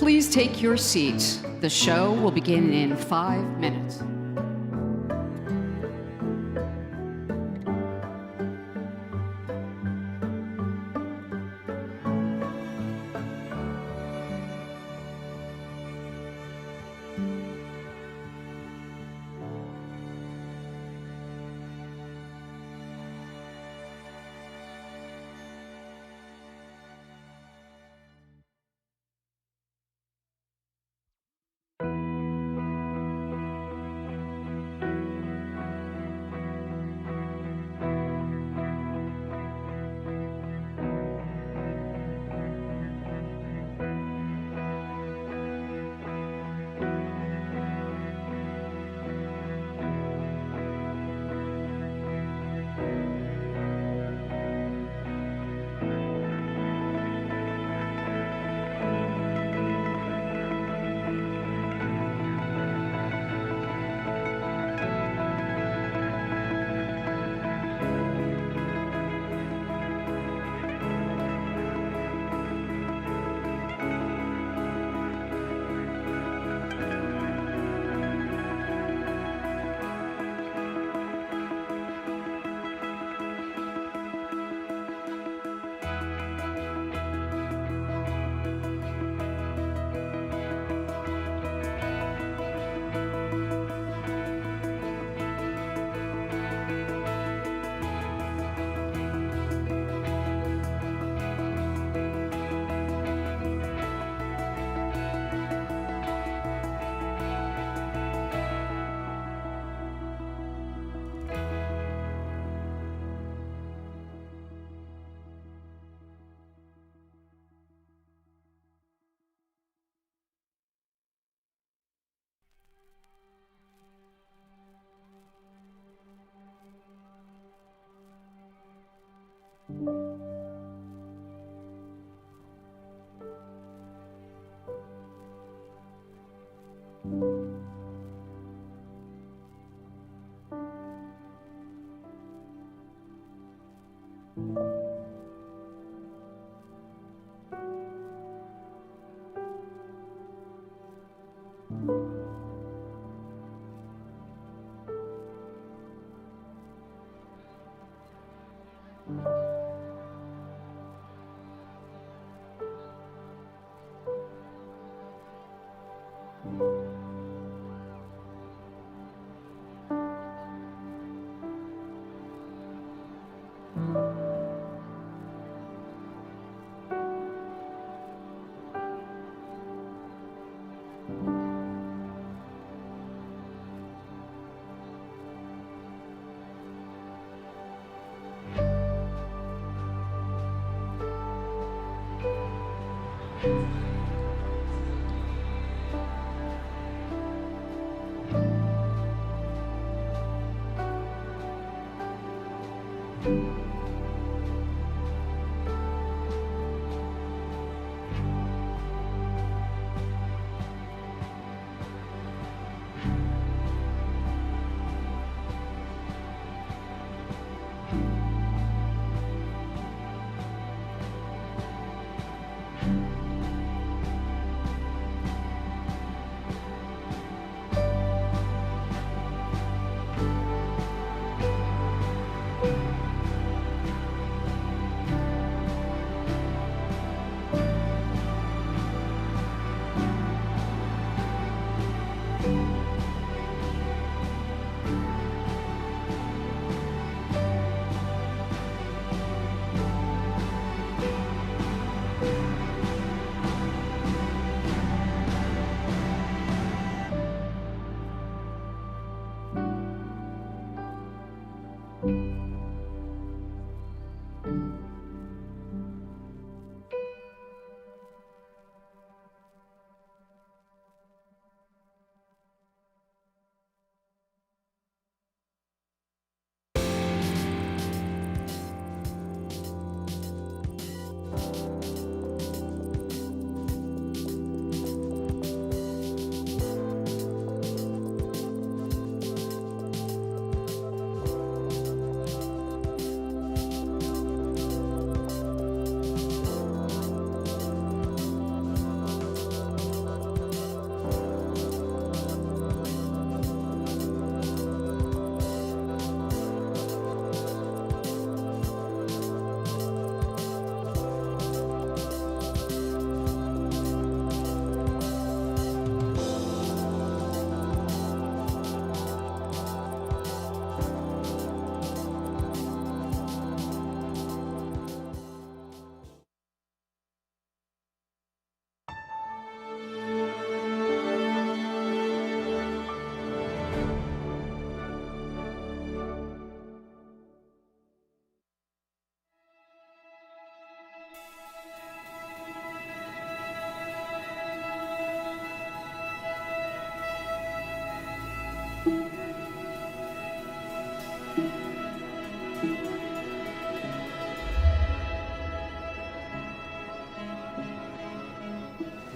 Please take your seats. The show will begin in 5 minutes.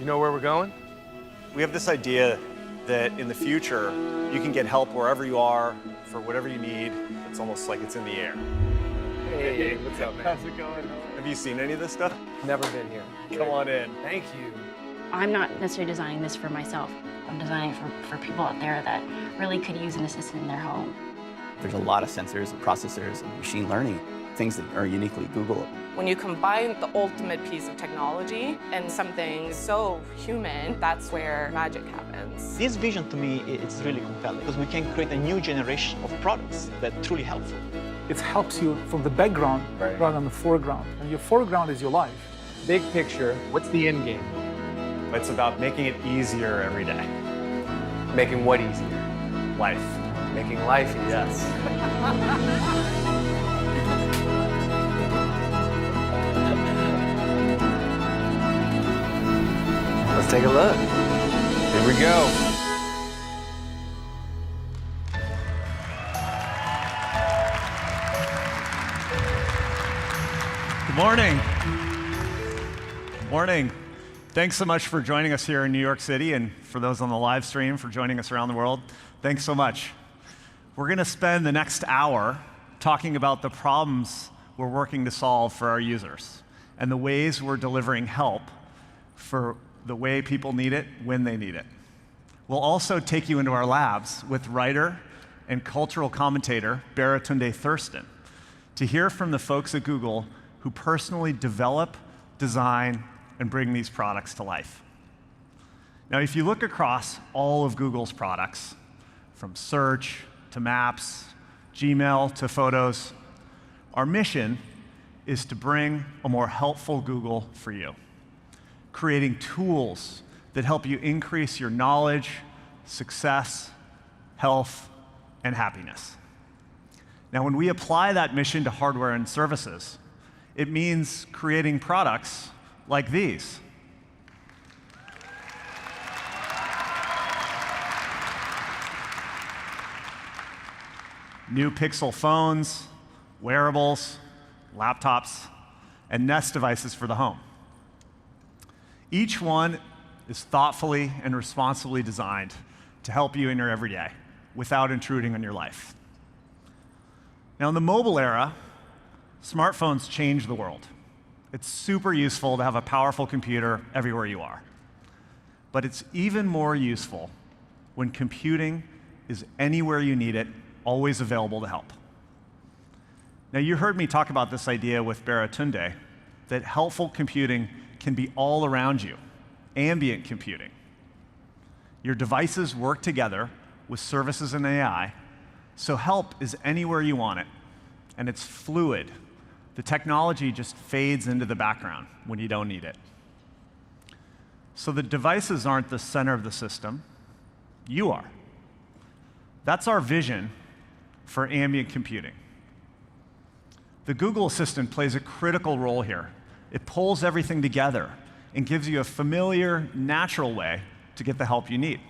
You know where we're going? We have this idea that in the future, you can get help wherever you are for whatever you need. It's almost like it's in the air. Hey, what's up, man? How's it going? Have you seen any of this stuff? Never been here. Come on in. Thank you. I'm not necessarily designing this for myself. I'm designing it for people out there that really could use an assistant in their home. There's a lot of sensors and processors and machine learning, things that are uniquely Google. When you combine the ultimate piece of technology and something so human, that's where magic happens. This vision to me is really compelling because we can create a new generation of products that are truly helpful. It helps you from the background rather than the foreground. And your foreground is your life. Big picture, what's the end game? It's about making it easier every day. Making what easier? Life. Making life easier. Yes. Let's take a look. Here we go. Good morning. Good morning. Thanks so much for joining us here in New York City, and for those on the live stream for joining us around the world. Thanks so much. We're going to spend the next hour talking about the problems we're working to solve for our users and the ways we're delivering help for the way people need it when they need it. We'll also take you into our labs with writer and cultural commentator Baratunde Thurston to hear from the folks at Google who personally develop, design, and bring these products to life. Now, if you look across all of Google's products, from search to maps, Gmail to photos, our mission is to bring a more helpful Google for you, creating tools that help you increase your knowledge, success, health, and happiness. Now, when we apply that mission to hardware and services, it means creating products like these. New Pixel phones, wearables, laptops, and Nest devices for the home. Each one is thoughtfully and responsibly designed to help you in your everyday without intruding on your life. Now, in the mobile era, smartphones changed the world. It's super useful to have a powerful computer everywhere you are. But it's even more useful when computing is anywhere you need it, always available to help. Now, you heard me talk about this idea with Baratunde, that helpful computing can be all around you, ambient computing. Your devices work together with services and AI, so help is anywhere you want it, and it's fluid. The technology just fades into the background when you don't need it. So the devices aren't the center of the system, you are. That's our vision for ambient computing. The Google Assistant plays a critical role here. It pulls everything together and gives you a familiar, natural way to get the help you need.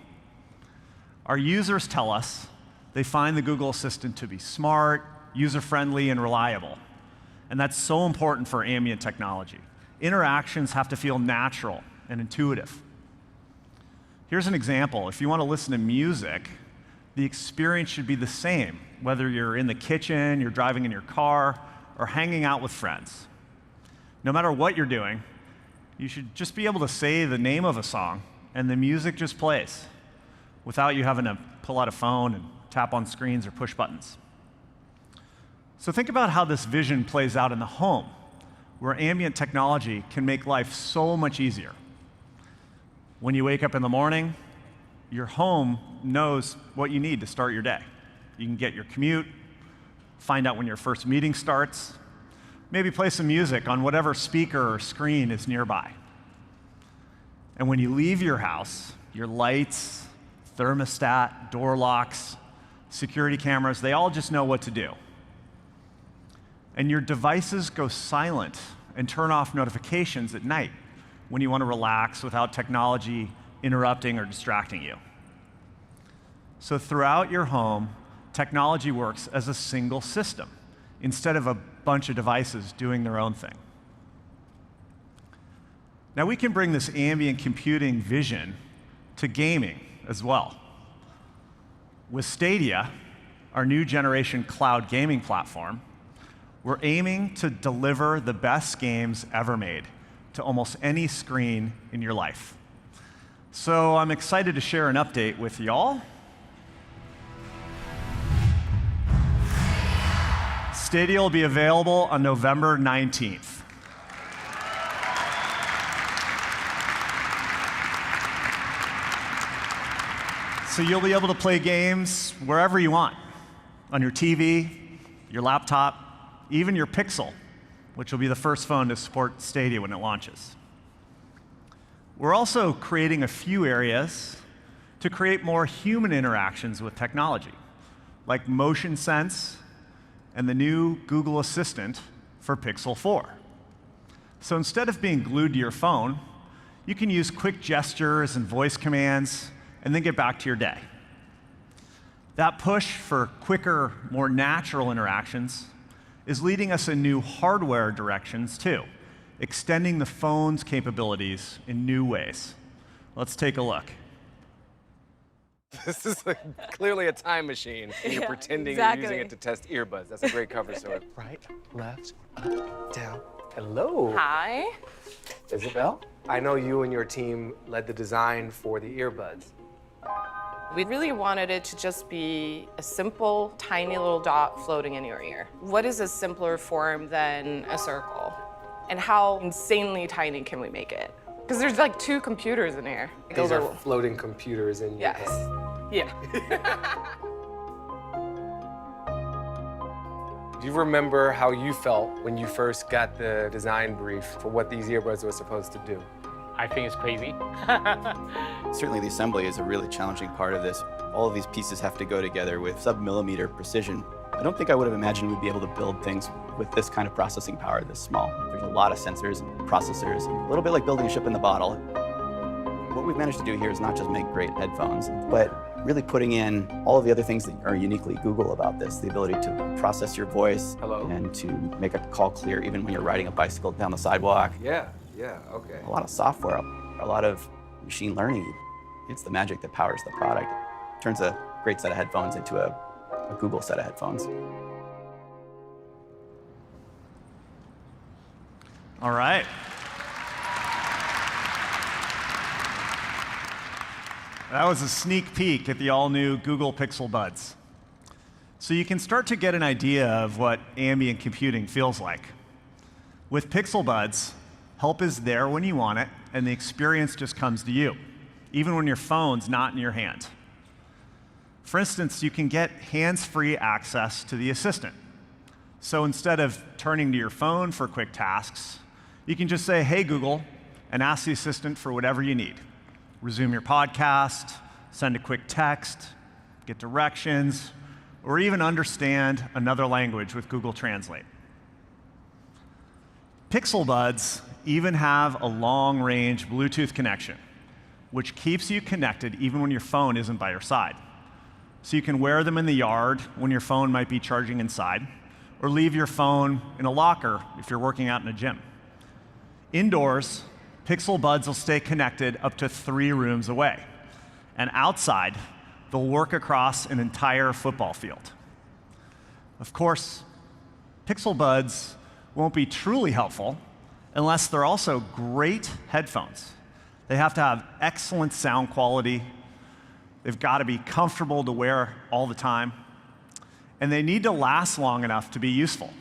Our users tell us they find the Google Assistant to be smart, user-friendly, and reliable. And that's so important for ambient technology. Interactions have to feel natural and intuitive. Here's an example. If you want to listen to music, the experience should be the same, whether you're in the kitchen, you're driving in your car, or hanging out with friends. No matter what you're doing, you should just be able to say the name of a song, and the music just plays, without you having to pull out a phone and tap on screens or push buttons. So think about how this vision plays out in the home, where ambient technology can make life so much easier. When you wake up in the morning, your home knows what you need to start your day. You can get your commute, find out when your first meeting starts, maybe play some music on whatever speaker or screen is nearby. And when you leave your house, your lights, thermostat, door locks, security cameras, they all just know what to do. And your devices go silent and turn off notifications at night when you want to relax without technology interrupting or distracting you. So throughout your home, technology works as a single system instead of a bunch of devices doing their own thing. Now we can bring this ambient computing vision to gaming as well. With Stadia, our new generation cloud gaming platform, we're aiming to deliver the best games ever made to almost any screen in your life. So I'm excited to share an update with y'all. Stadia will be available on November 19th. So you'll be able to play games wherever you want, on your TV, your laptop, even your Pixel, which will be the first phone to support Stadia when it launches. We're also creating a few areas to create more human interactions with technology, like motion sense and the new Google Assistant for Pixel 4. So instead of being glued to your phone, you can use quick gestures and voice commands and then get back to your day. That push for quicker, more natural interactions is leading us in new hardware directions too, extending the phone's capabilities in new ways. Let's take a look. This is clearly a time machine, and you're pretending exactly. you're using it to test earbuds. That's a great cover story. Right, left, up, down. Hello. Hi. Isabel, I know you and your team led the design for the earbuds. We really wanted it to just be a simple, tiny little dot floating in your ear. What is a simpler form than a circle? And how insanely tiny can we make it? Because there's like 2 computers in here. These are floating computers in your Yes. head. Yeah. Do you remember how you felt when you first got the design brief for what these earbuds were supposed to do? I think it's crazy. Certainly the assembly is a really challenging part of this. All of these pieces have to go together with sub-millimeter precision. I don't think I would have imagined we'd be able to build things with this kind of processing power this small. There's a lot of sensors and processors, a little bit like building a ship in the bottle. What we've managed to do here is not just make great headphones, but really putting in all of the other things that are uniquely Google about this, the ability to process your voice and to make a call clear even when you're riding a bicycle down the sidewalk. Yeah, okay. A lot of software, a lot of machine learning. It's the magic that powers the product. It turns a great set of headphones into a Google set of headphones. All right. That was a sneak peek at the all-new Google Pixel Buds. So you can start to get an idea of what ambient computing feels like. With Pixel Buds, help is there when you want it, and the experience just comes to you, even when your phone's not in your hand. For instance, you can get hands-free access to the assistant. So instead of turning to your phone for quick tasks, you can just say, "Hey, Google," and ask the assistant for whatever you need. Resume your podcast, send a quick text, get directions, or even understand another language with Google Translate. Pixel Buds even have a long-range Bluetooth connection, which keeps you connected even when your phone isn't by your side. So you can wear them in the yard when your phone might be charging inside, or leave your phone in a locker if you're working out in a gym. Indoors, Pixel Buds will stay connected up to 3 rooms away. And outside, they'll work across an entire football field. Of course, Pixel Buds won't be truly helpful unless they're also great headphones. They have to have excellent sound quality. They've got to be comfortable to wear all the time. And they need to last long enough to be useful.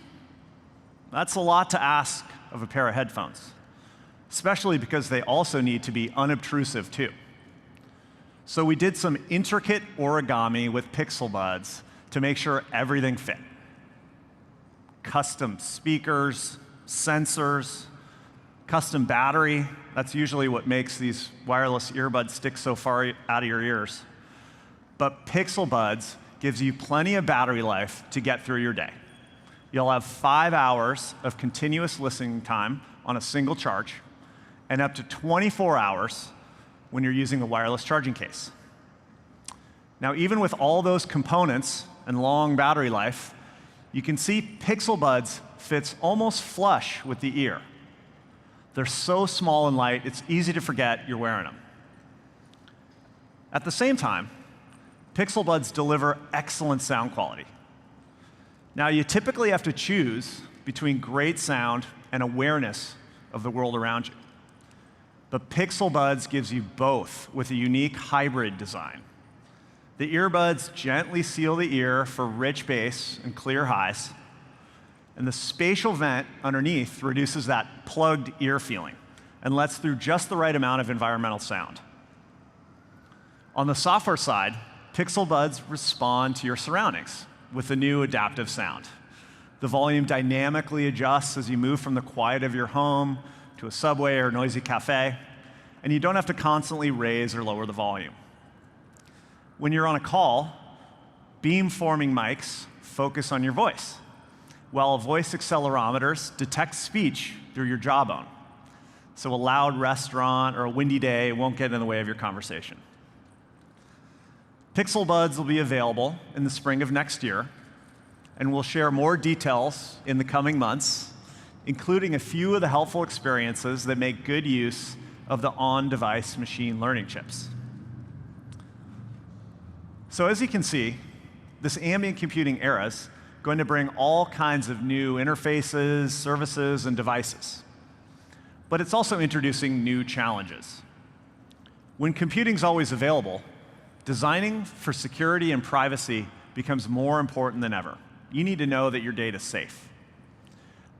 That's a lot to ask of a pair of headphones, especially because they also need to be unobtrusive too. So we did some intricate origami with Pixel Buds to make sure everything fit. Custom speakers, sensors, custom battery. That's usually what makes these wireless earbuds stick so far out of your ears. But Pixel Buds gives you plenty of battery life to get through your day. You'll have 5 hours of continuous listening time on a single charge, and up to 24 hours when you're using the wireless charging case. Now, even with all those components and long battery life, you can see Pixel Buds fits almost flush with the ear. They're so small and light, it's easy to forget you're wearing them. At the same time, Pixel Buds deliver excellent sound quality. Now, you typically have to choose between great sound and awareness of the world around you. But Pixel Buds gives you both with a unique hybrid design. The earbuds gently seal the ear for rich bass and clear highs, and the spatial vent underneath reduces that plugged ear feeling and lets through just the right amount of environmental sound. On the software side, Pixel Buds respond to your surroundings with the new adaptive sound. The volume dynamically adjusts as you move from the quiet of your home to a subway or noisy cafe, and you don't have to constantly raise or lower the volume. When you're on a call, beam-forming mics focus on your voice, while voice accelerometers detect speech through your jawbone. So a loud restaurant or a windy day won't get in the way of your conversation. Pixel Buds will be available in the spring of next year, and we'll share more details in the coming months, including a few of the helpful experiences that make good use of the on-device machine learning chips. So as you can see, this ambient computing era is going to bring all kinds of new interfaces, services, and devices. But it's also introducing new challenges. When computing's always available, designing for security and privacy becomes more important than ever. You need to know that your data is safe.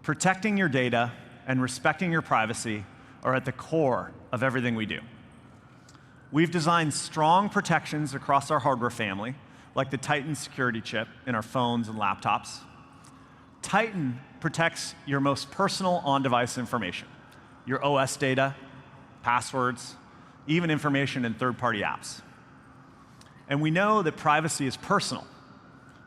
Protecting your data and respecting your privacy are at the core of everything we do. We've designed strong protections across our hardware family, like the Titan security chip in our phones and laptops. Titan protects your most personal on-device information, your OS data, passwords, even information in third-party apps. And we know that privacy is personal,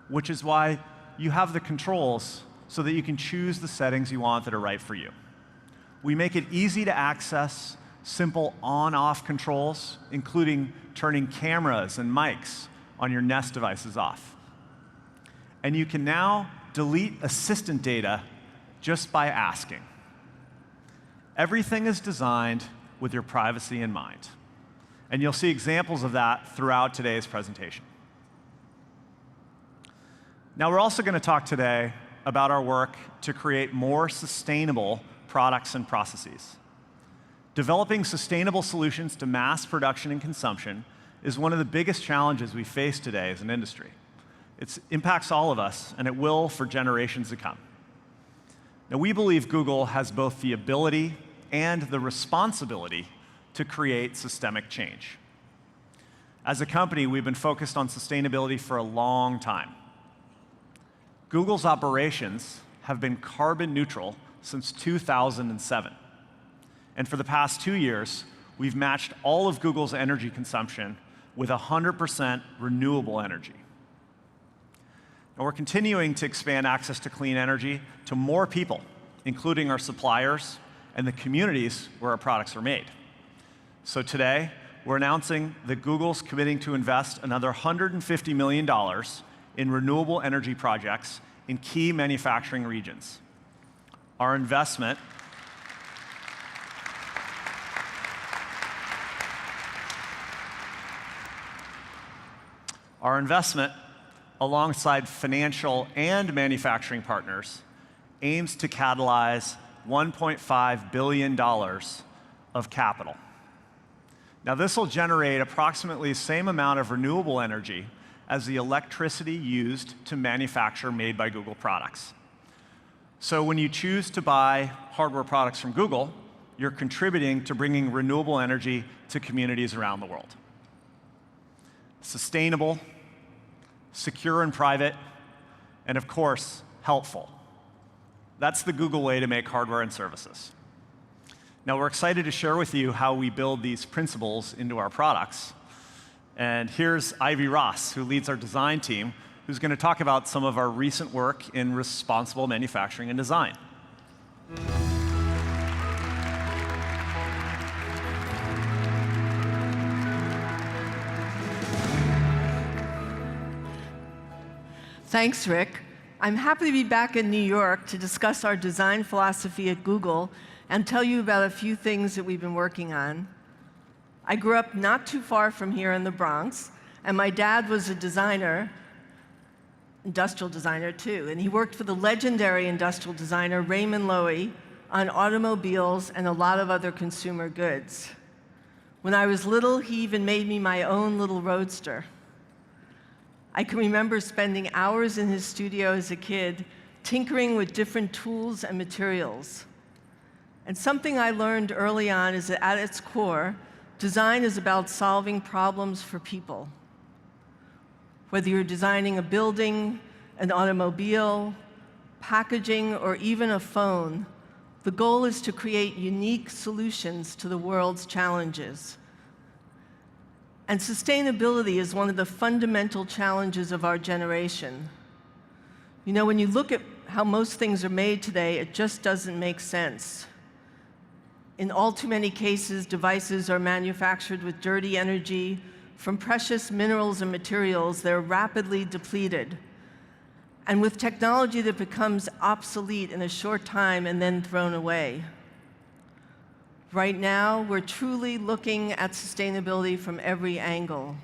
which is why you have the controls so that you can choose the settings you want that are right for you. We make it easy to access simple on-off controls, including turning cameras and mics on your Nest devices off. And you can now delete assistant data just by asking. Everything is designed with your privacy in mind. And you'll see examples of that throughout today's presentation. Now, we're also going to talk today about our work to create more sustainable products and processes. Developing sustainable solutions to mass production and consumption is one of the biggest challenges we face today as an industry. It impacts all of us, and it will for generations to come. Now, we believe Google has both the ability and the responsibility to create systemic change. As a company, we've been focused on sustainability for a long time. Google's operations have been carbon neutral since 2007. And for the past 2 years, we've matched all of Google's energy consumption with 100% renewable energy. And we're continuing to expand access to clean energy to more people, including our suppliers and the communities where our products are made. So today, we're announcing that Google's committing to invest another $150 million in renewable energy projects in key manufacturing regions. Our investment alongside financial and manufacturing partners, aims to catalyze $1.5 billion of capital. Now, this will generate approximately the same amount of renewable energy as the electricity used to manufacture Made by Google products. So when you choose to buy hardware products from Google, you're contributing to bringing renewable energy to communities around the world. Sustainable, secure and private, and of course, helpful. That's the Google way to make hardware and services. Now, we're excited to share with you how we build these principles into our products. And here's Ivy Ross, who leads our design team, who's going to talk about some of our recent work in responsible manufacturing and design. Thanks, Rick. I'm happy to be back in New York to discuss our design philosophy at Google and tell you about a few things that we've been working on. I grew up not too far from here in the Bronx, and my dad was a designer, industrial designer too, and he worked for the legendary industrial designer Raymond Loewy on automobiles and a lot of other consumer goods. When I was little, he even made me my own little roadster. I can remember spending hours in his studio as a kid, tinkering with different tools and materials. And something I learned early on is that at its core, design is about solving problems for people. Whether you're designing a building, an automobile, packaging, or even a phone, the goal is to create unique solutions to the world's challenges. And sustainability is one of the fundamental challenges of our generation. You know, when you look at how most things are made today, it just doesn't make sense. In all too many cases, devices are manufactured with dirty energy from precious minerals and materials that are rapidly depleted. And with technology that becomes obsolete in a short time and then thrown away. Right now, we're truly looking at sustainability from every angle.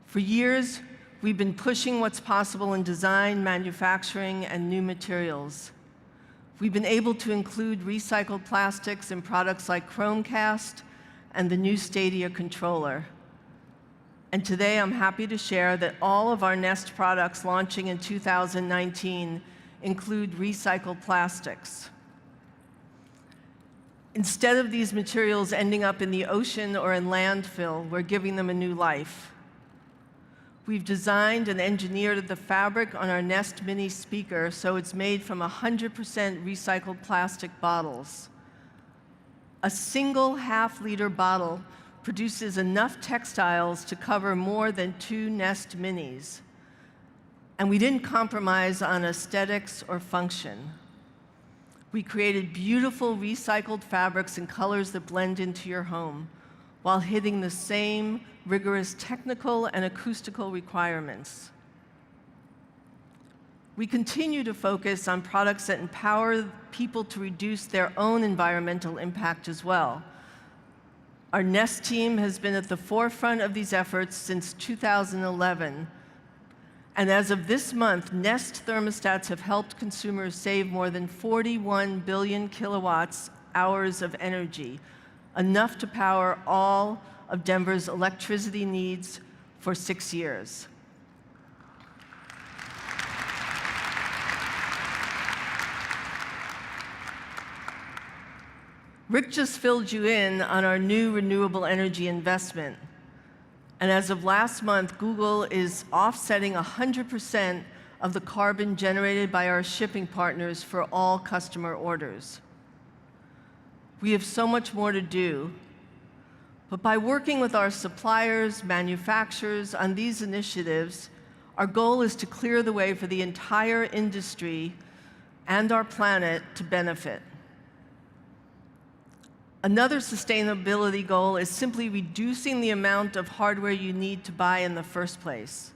For years, we've been pushing what's possible in design, manufacturing, and new materials. We've been able to include recycled plastics in products like Chromecast and the new Stadia controller. And today, I'm happy to share that all of our Nest products launching in 2019 include recycled plastics. Instead of these materials ending up in the ocean or in landfill, we're giving them a new life. We've designed and engineered the fabric on our Nest Mini speaker so it's made from 100% recycled plastic bottles. A single half-liter bottle produces enough textiles to cover more than 2 Nest Minis. And we didn't compromise on aesthetics or function. We created beautiful recycled fabrics in colors that blend into your home while hitting the same rigorous technical and acoustical requirements. We continue to focus on products that empower people to reduce their own environmental impact as well. Our Nest team has been at the forefront of these efforts since 2011. And as of this month, Nest thermostats have helped consumers save more than 41 billion kilowatts hours of energy, enough to power all of Denver's electricity needs for 6 years. Rick just filled you in on our new renewable energy investment. And as of last month, Google is offsetting 100% of the carbon generated by our shipping partners for all customer orders. We have so much more to do, but by working with our suppliers, manufacturers on these initiatives, our goal is to clear the way for the entire industry and our planet to benefit. Another sustainability goal is simply reducing the amount of hardware you need to buy in the first place.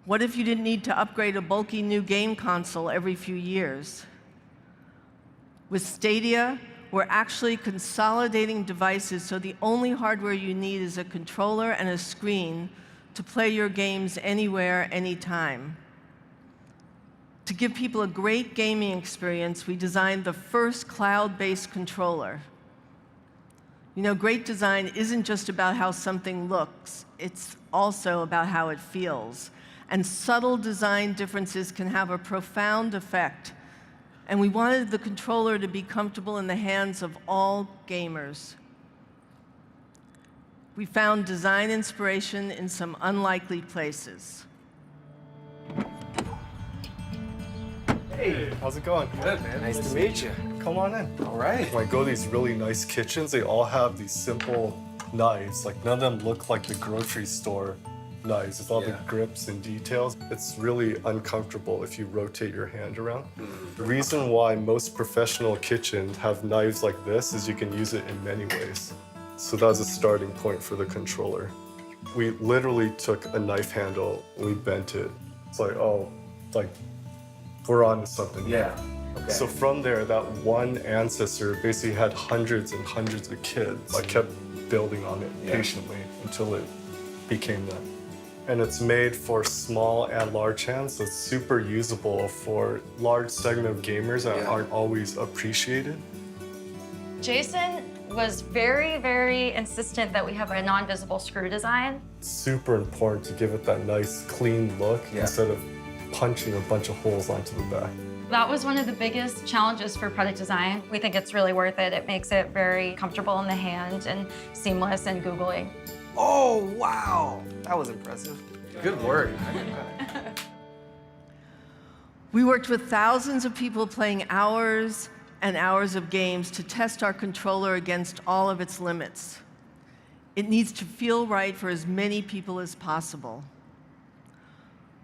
What if you didn't need to upgrade a bulky new game console every few years? With Stadia, we're actually consolidating devices so the only hardware you need is a controller and a screen to play your games anywhere, anytime. To give people a great gaming experience, we designed the first cloud-based controller. You know, great design isn't just about how something looks, it's also about how it feels. And subtle design differences can have a profound effect. And we wanted the controller to be comfortable in the hands of all gamers. We found design inspiration in some unlikely places. Hey, how's it going? Good, man. Nice to meet you. Come on in. All right. When I go to these really nice kitchens, they all have these simple knives. Like, none of them look like the grocery store knives with all the grips and details. It's really uncomfortable if you rotate your hand around. The reason why most professional kitchens have knives like this is you can use it in many ways. So that was a starting point for the controller. We literally took a knife handle and we bent it It's like, oh, like, we're on to something. Yeah. Okay. So from there, that one ancestor basically had hundreds and hundreds of kids. I kept building on it patiently until it became that. And it's made for small and large hands, so it's super usable for large segment of gamers that aren't always appreciated. Jason was very, very insistent that we have a non-visible screw design. It's super important to give it that nice, clean look instead of punching a bunch of holes onto the back. That was one of the biggest challenges for product design. We think it's really worth it. It makes it very comfortable in the hand and seamless and googly. Oh, wow. That was impressive. Good work. We worked with thousands of people playing hours and hours of games to test our controller against all of its limits. It needs to feel right for as many people as possible.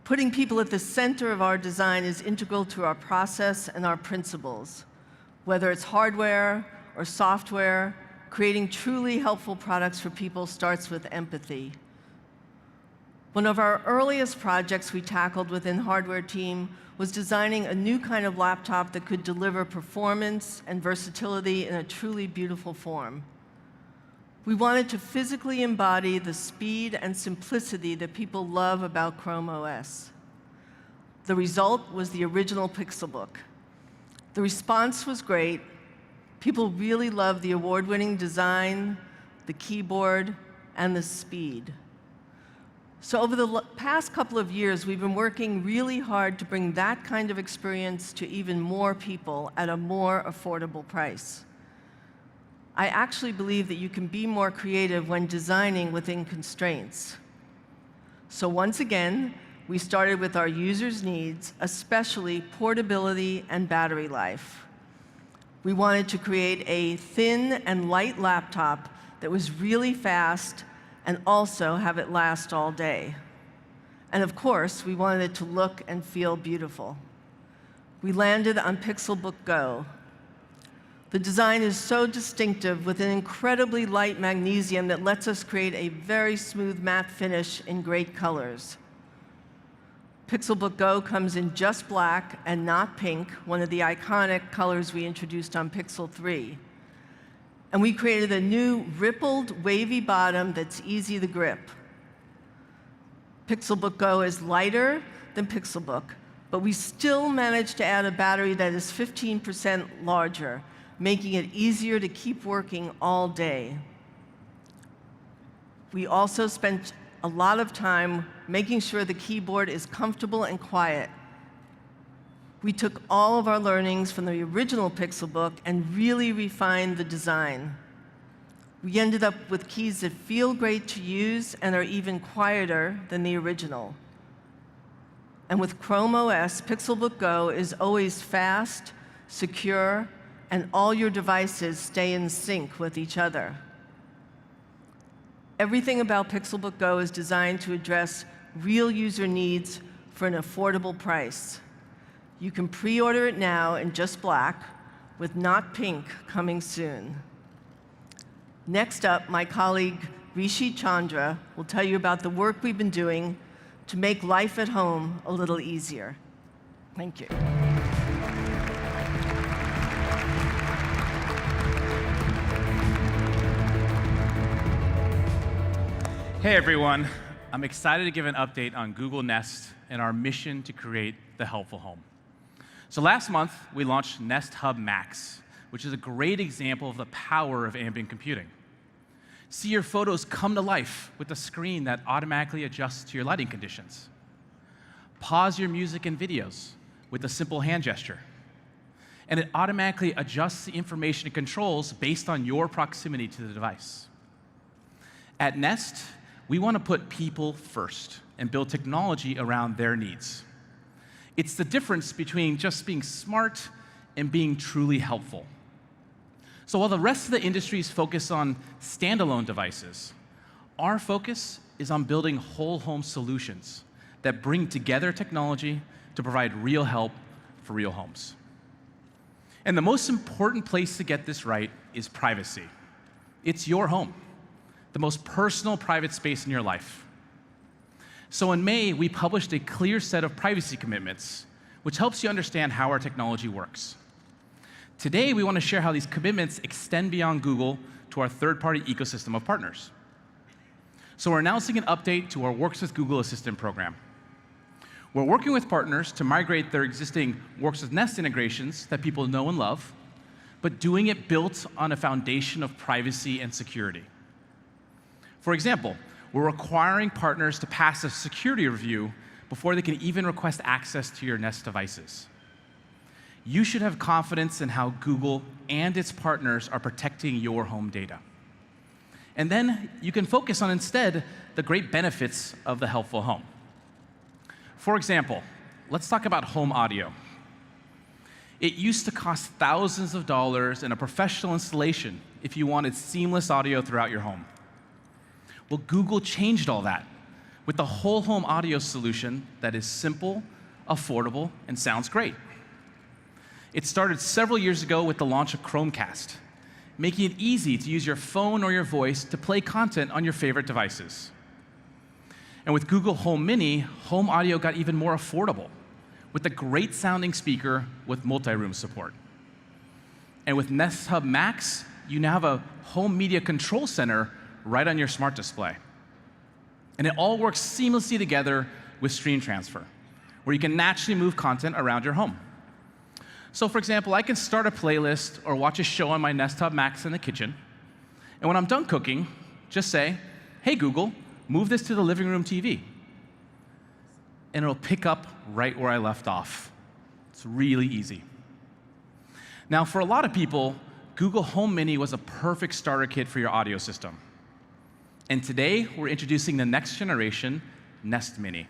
Putting people at the center of our design is integral to our process and our principles. Whether it's hardware or software, creating truly helpful products for people starts with empathy. One of our earliest projects we tackled within Hardware Team was designing a new kind of laptop that could deliver performance and versatility in a truly beautiful form. We wanted to physically embody the speed and simplicity that people love about Chrome OS. The result was the original Pixelbook. The response was great. People really loved the award-winning design, the keyboard, and the speed. So over the past couple of years, we've been working really hard to bring that kind of experience to even more people at a more affordable price. I actually believe that you can be more creative when designing within constraints. So once again, we started with our users' needs, especially portability and battery life. We wanted to create a thin and light laptop that was really fast and also have it last all day. And of course, we wanted it to look and feel beautiful. We landed on Pixelbook Go. The design is so distinctive with an incredibly light magnesium that lets us create a very smooth matte finish in great colors. Pixelbook Go comes in just black and not pink, one of the iconic colors we introduced on Pixel 3. And we created a new rippled, wavy bottom that's easy to grip. Pixelbook Go is lighter than Pixelbook, but we still managed to add a battery that is 15% larger, making it easier to keep working all day. We also spent a lot of time making sure the keyboard is comfortable and quiet. We took all of our learnings from the original Pixelbook and really refined the design. We ended up with keys that feel great to use and are even quieter than the original. And with Chrome OS, Pixelbook Go is always fast, secure, and all your devices stay in sync with each other. Everything about Pixelbook Go is designed to address real user needs for an affordable price. You can pre-order it now in just black, with not pink coming soon. Next up, my colleague Rishi Chandra will tell you about the work we've been doing to make life at home a little easier. Thank you. Hey everyone, I'm excited to give an update on Google Nest and our mission to create the helpful home. So last month, we launched Nest Hub Max, which is a great example of the power of ambient computing. See your photos come to life with a screen that automatically adjusts to your lighting conditions. Pause your music and videos with a simple hand gesture. And it automatically adjusts the information and controls based on your proximity to the device. At Nest, we want to put people first and build technology around their needs. It's the difference between just being smart and being truly helpful. So while the rest of the industry is focused on standalone devices, our focus is on building whole home solutions that bring together technology to provide real help for real homes. And the most important place to get this right is privacy. It's your home, the most personal private space in your life. So in May, we published a clear set of privacy commitments, which helps you understand how our technology works. Today, we want to share how these commitments extend beyond Google to our third-party ecosystem of partners. So we're announcing an update to our Works with Google Assistant program. We're working with partners to migrate their existing Works with Nest integrations that people know and love, but doing it built on a foundation of privacy and security. For example, we're requiring partners to pass a security review before they can even request access to your Nest devices. You should have confidence in how Google and its partners are protecting your home data. And then you can focus on instead the great benefits of the helpful home. For example, let's talk about home audio. It used to cost thousands of dollars in a professional installation if you wanted seamless audio throughout your home. Well, Google changed all that with the whole home audio solution that is simple, affordable, and sounds great. It started several years ago with the launch of Chromecast, making it easy to use your phone or your voice to play content on your favorite devices. And with Google Home Mini, home audio got even more affordable with a great sounding speaker with multi-room support. And with Nest Hub Max, you now have a home media control center right on your smart display. And it all works seamlessly together with Stream Transfer, where you can naturally move content around your home. So for example, I can start a playlist or watch a show on my Nest Hub Max in the kitchen. And when I'm done cooking, just say, "Hey Google, move this to the living room TV." And it'll pick up right where I left off. It's really easy. Now, for a lot of people, Google Home Mini was a perfect starter kit for your audio system. And today, we're introducing the next generation, Nest Mini.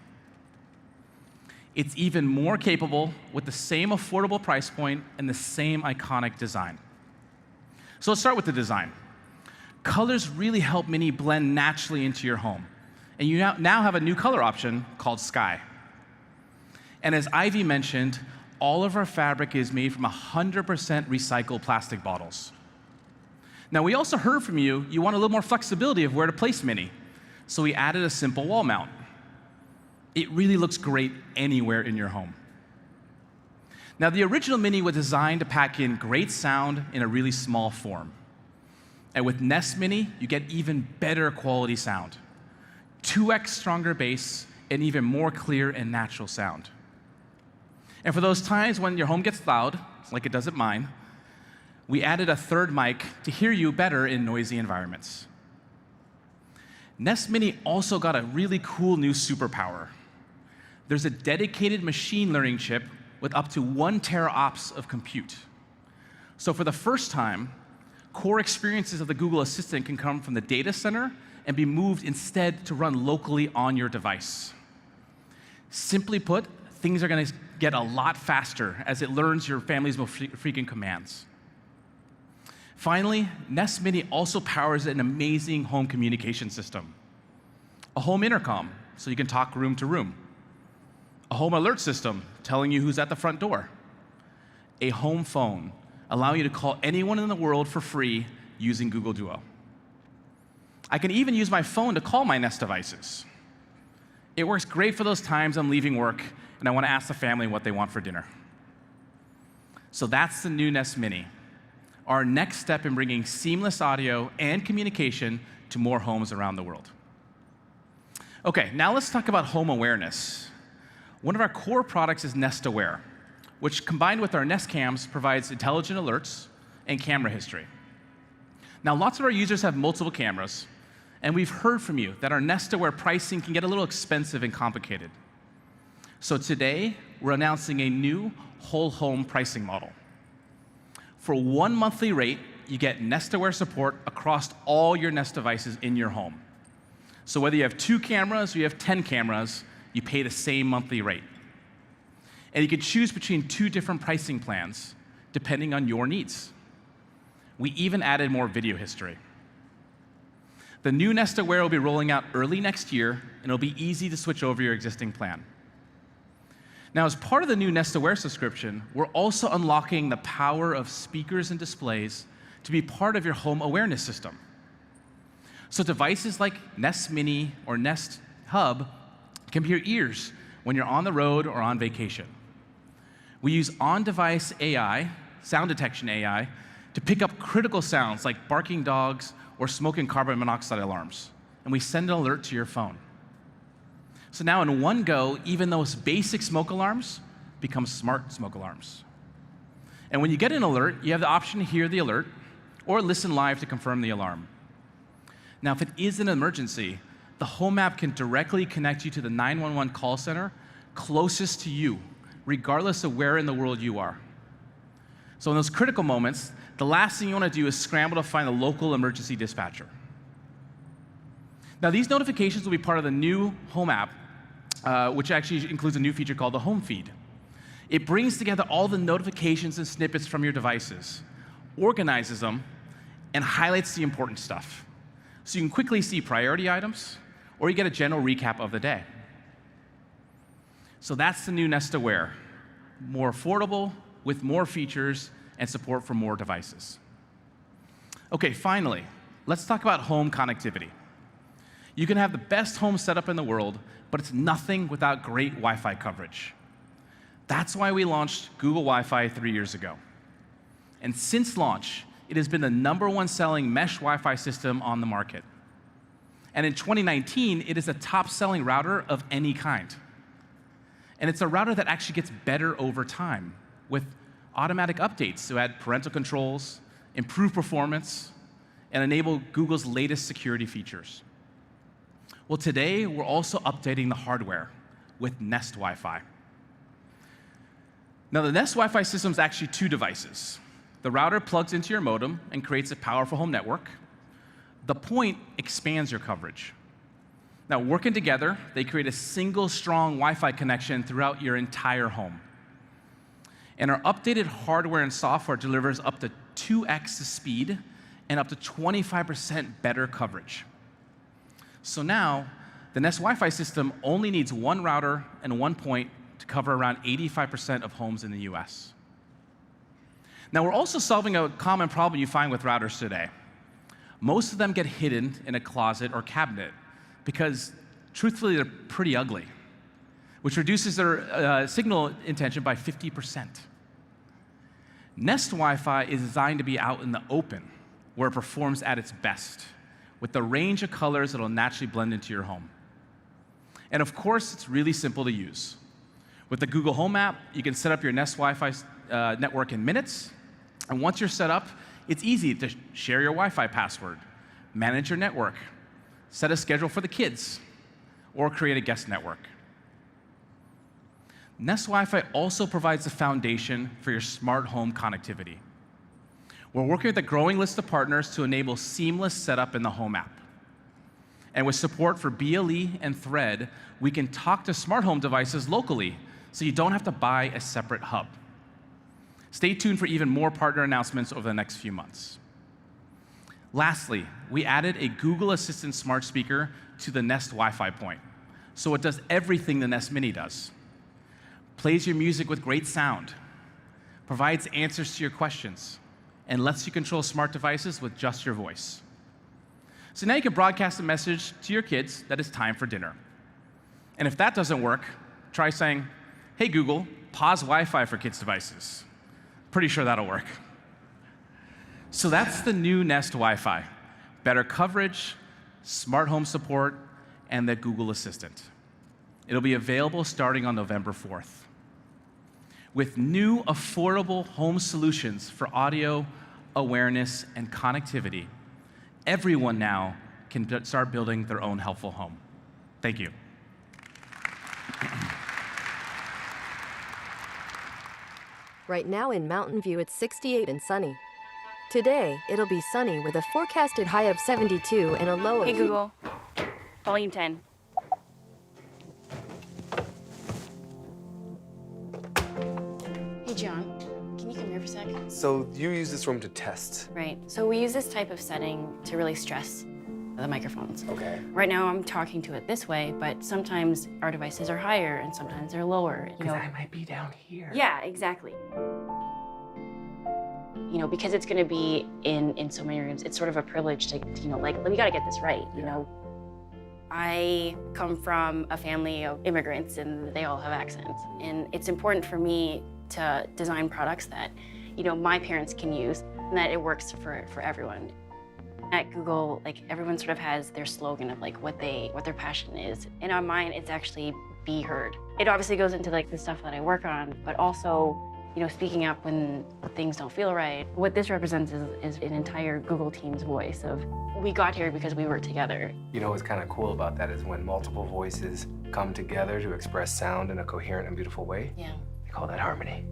It's even more capable with the same affordable price point and the same iconic design. So let's start with the design. Colors really help Mini blend naturally into your home. And you now have a new color option called Sky. And as Ivy mentioned, all of our fabric is made from 100% recycled plastic bottles. Now, we also heard from you, you want a little more flexibility of where to place Mini. So we added a simple wall mount. It really looks great anywhere in your home. Now, the original Mini was designed to pack in great sound in a really small form. And with Nest Mini, you get even better quality sound. 2x stronger bass and even more clear and natural sound. And for those times when your home gets loud, like it does at mine, we added a third mic to hear you better in noisy environments. Nest Mini also got a really cool new superpower. There's a dedicated machine learning chip with up to 1 teraops of compute. So for the first time, core experiences of the Google Assistant can come from the data center and be moved instead to run locally on your device. Simply put, things are going to get a lot faster as it learns your family's most frequent commands. Finally, Nest Mini also powers an amazing home communication system. A home intercom, so you can talk room to room. A home alert system, telling you who's at the front door. A home phone, allowing you to call anyone in the world for free using Google Duo. I can even use my phone to call my Nest devices. It works great for those times I'm leaving work and I want to ask the family what they want for dinner. So that's the new Nest Mini, our next step in bringing seamless audio and communication to more homes around the world. Okay, now let's talk about home awareness. One of our core products is Nest Aware, which combined with our Nest Cams provides intelligent alerts and camera history. Now, lots of our users have multiple cameras, and we've heard from you that our Nest Aware pricing can get a little expensive and complicated. So today, we're announcing a new whole home pricing model. For one monthly rate, you get Nest Aware support across all your Nest devices in your home. So whether you have 2 cameras or you have 10 cameras, you pay the same monthly rate. And you can choose between 2 different pricing plans, depending on your needs. We even added more video history. The new Nest Aware will be rolling out early next year, and it'll be easy to switch over your existing plan. Now, as part of the new Nest Aware subscription, we're also unlocking the power of speakers and displays to be part of your home awareness system. So devices like Nest Mini or Nest Hub It can be your ears when you're on the road or on vacation. We use on-device AI, sound detection AI, to pick up critical sounds like barking dogs or smoke and carbon monoxide alarms, and we send an alert to your phone. So now in one go, even those basic smoke alarms become smart smoke alarms. And when you get an alert, you have the option to hear the alert or listen live to confirm the alarm. Now, if it is an emergency, the Home app can directly connect you to the 911 call center closest to you, regardless of where in the world you are. So in those critical moments, the last thing you want to do is scramble to find a local emergency dispatcher. Now, these notifications will be part of the new Home app, which actually includes a new feature called the Home Feed. It brings together all the notifications and snippets from your devices, organizes them, and highlights the important stuff. So you can quickly see priority items, or you get a general recap of the day. So that's the new Nest Aware. More affordable, with more features, and support for more devices. Okay, finally, let's talk about home connectivity. You can have the best home setup in the world, but it's nothing without great Wi-Fi coverage. That's why we launched Google Wi-Fi 3 years ago. And since launch, it has been the #1 selling mesh Wi-Fi system on the market. And in 2019, it is a top-selling router of any kind. And it's a router that actually gets better over time with automatic updates to add parental controls, improve performance, and enable Google's latest security features. Well, today, we're also updating the hardware with Nest Wi-Fi. Now, the Nest Wi-Fi system is actually 2 devices. The router plugs into your modem and creates a powerful home network. The point expands your coverage. Now, working together, they create a single strong Wi-Fi connection throughout your entire home. And our updated hardware and software delivers up to 2x the speed and up to 25% better coverage. So now, the Nest Wi-Fi system only needs 1 router and 1 point to cover around 85% of homes in the US. Now, we're also solving a common problem you find with routers today. Most of them get hidden in a closet or cabinet because, truthfully, they're pretty ugly, which reduces their signal intention by 50%. Nest Wi-Fi is designed to be out in the open, where it performs at its best, with the range of colors that will naturally blend into your home. And of course, it's really simple to use. With the Google Home app, you can set up your Nest Wi-Fi network in minutes. And once you're set up, it's easy to share your Wi-Fi password, manage your network, set a schedule for the kids, or create a guest network. Nest Wi-Fi also provides the foundation for your smart home connectivity. We're working with a growing list of partners to enable seamless setup in the Home app. And with support for BLE and Thread, we can talk to smart home devices locally, so you don't have to buy a separate hub. Stay tuned for even more partner announcements over the next few months. Lastly, we added a Google Assistant smart speaker to the Nest Wi-Fi point, so it does everything the Nest Mini does. Plays your music with great sound, provides answers to your questions, and lets you control smart devices with just your voice. So now you can broadcast a message to your kids that it's time for dinner. And if that doesn't work, try saying, "Hey Google, pause Wi-Fi for kids' devices." Pretty sure that'll work. So that's the new Nest Wi-Fi. Better coverage, smart home support, and the Google Assistant. It'll be available starting on November 4th. With new, affordable home solutions for audio, awareness, and connectivity, everyone now can start building their own helpful home. Thank you. Right now in Mountain View, it's 68 and sunny. Today, it'll be sunny with a forecasted high of 72 and a low of... Hey Google, volume 10. Hey John, can you come here for a sec? So you use this room to test. Right, so we use this type of setting to really stress the microphones. Okay. Right now I'm talking to it this way, but sometimes our devices are higher and sometimes they're lower. Because I might be down here. Yeah, exactly. You know, because it's going to be in so many rooms, it's sort of a privilege to, you know, like, we got to get this right, you know? I come from a family of immigrants, and they all have accents. And it's important for me to design products that, my parents can use, and that it works for everyone. At Google, everyone sort of has their slogan of what their passion is. In our mind, it's actually be heard. It obviously goes into the stuff that I work on, but also, speaking up when things don't feel right. What this represents is an entire Google team's voice of, we got here because we worked together. What's kind of cool about that is when multiple voices come together to express sound in a coherent and beautiful way. Yeah. They call that harmony.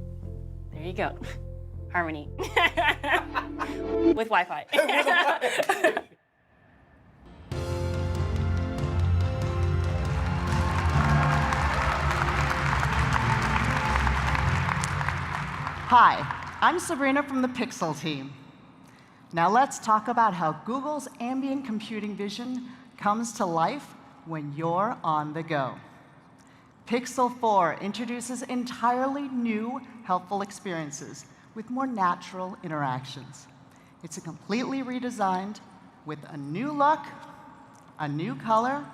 There you go. Harmony. With Wi-Fi. Hi, I'm Sabrina from the Pixel team. Now let's talk about how Google's ambient computing vision comes to life when you're on the go. Pixel 4 introduces entirely new helpful experiences with more natural interactions. It's a completely redesigned with a new look, a new color,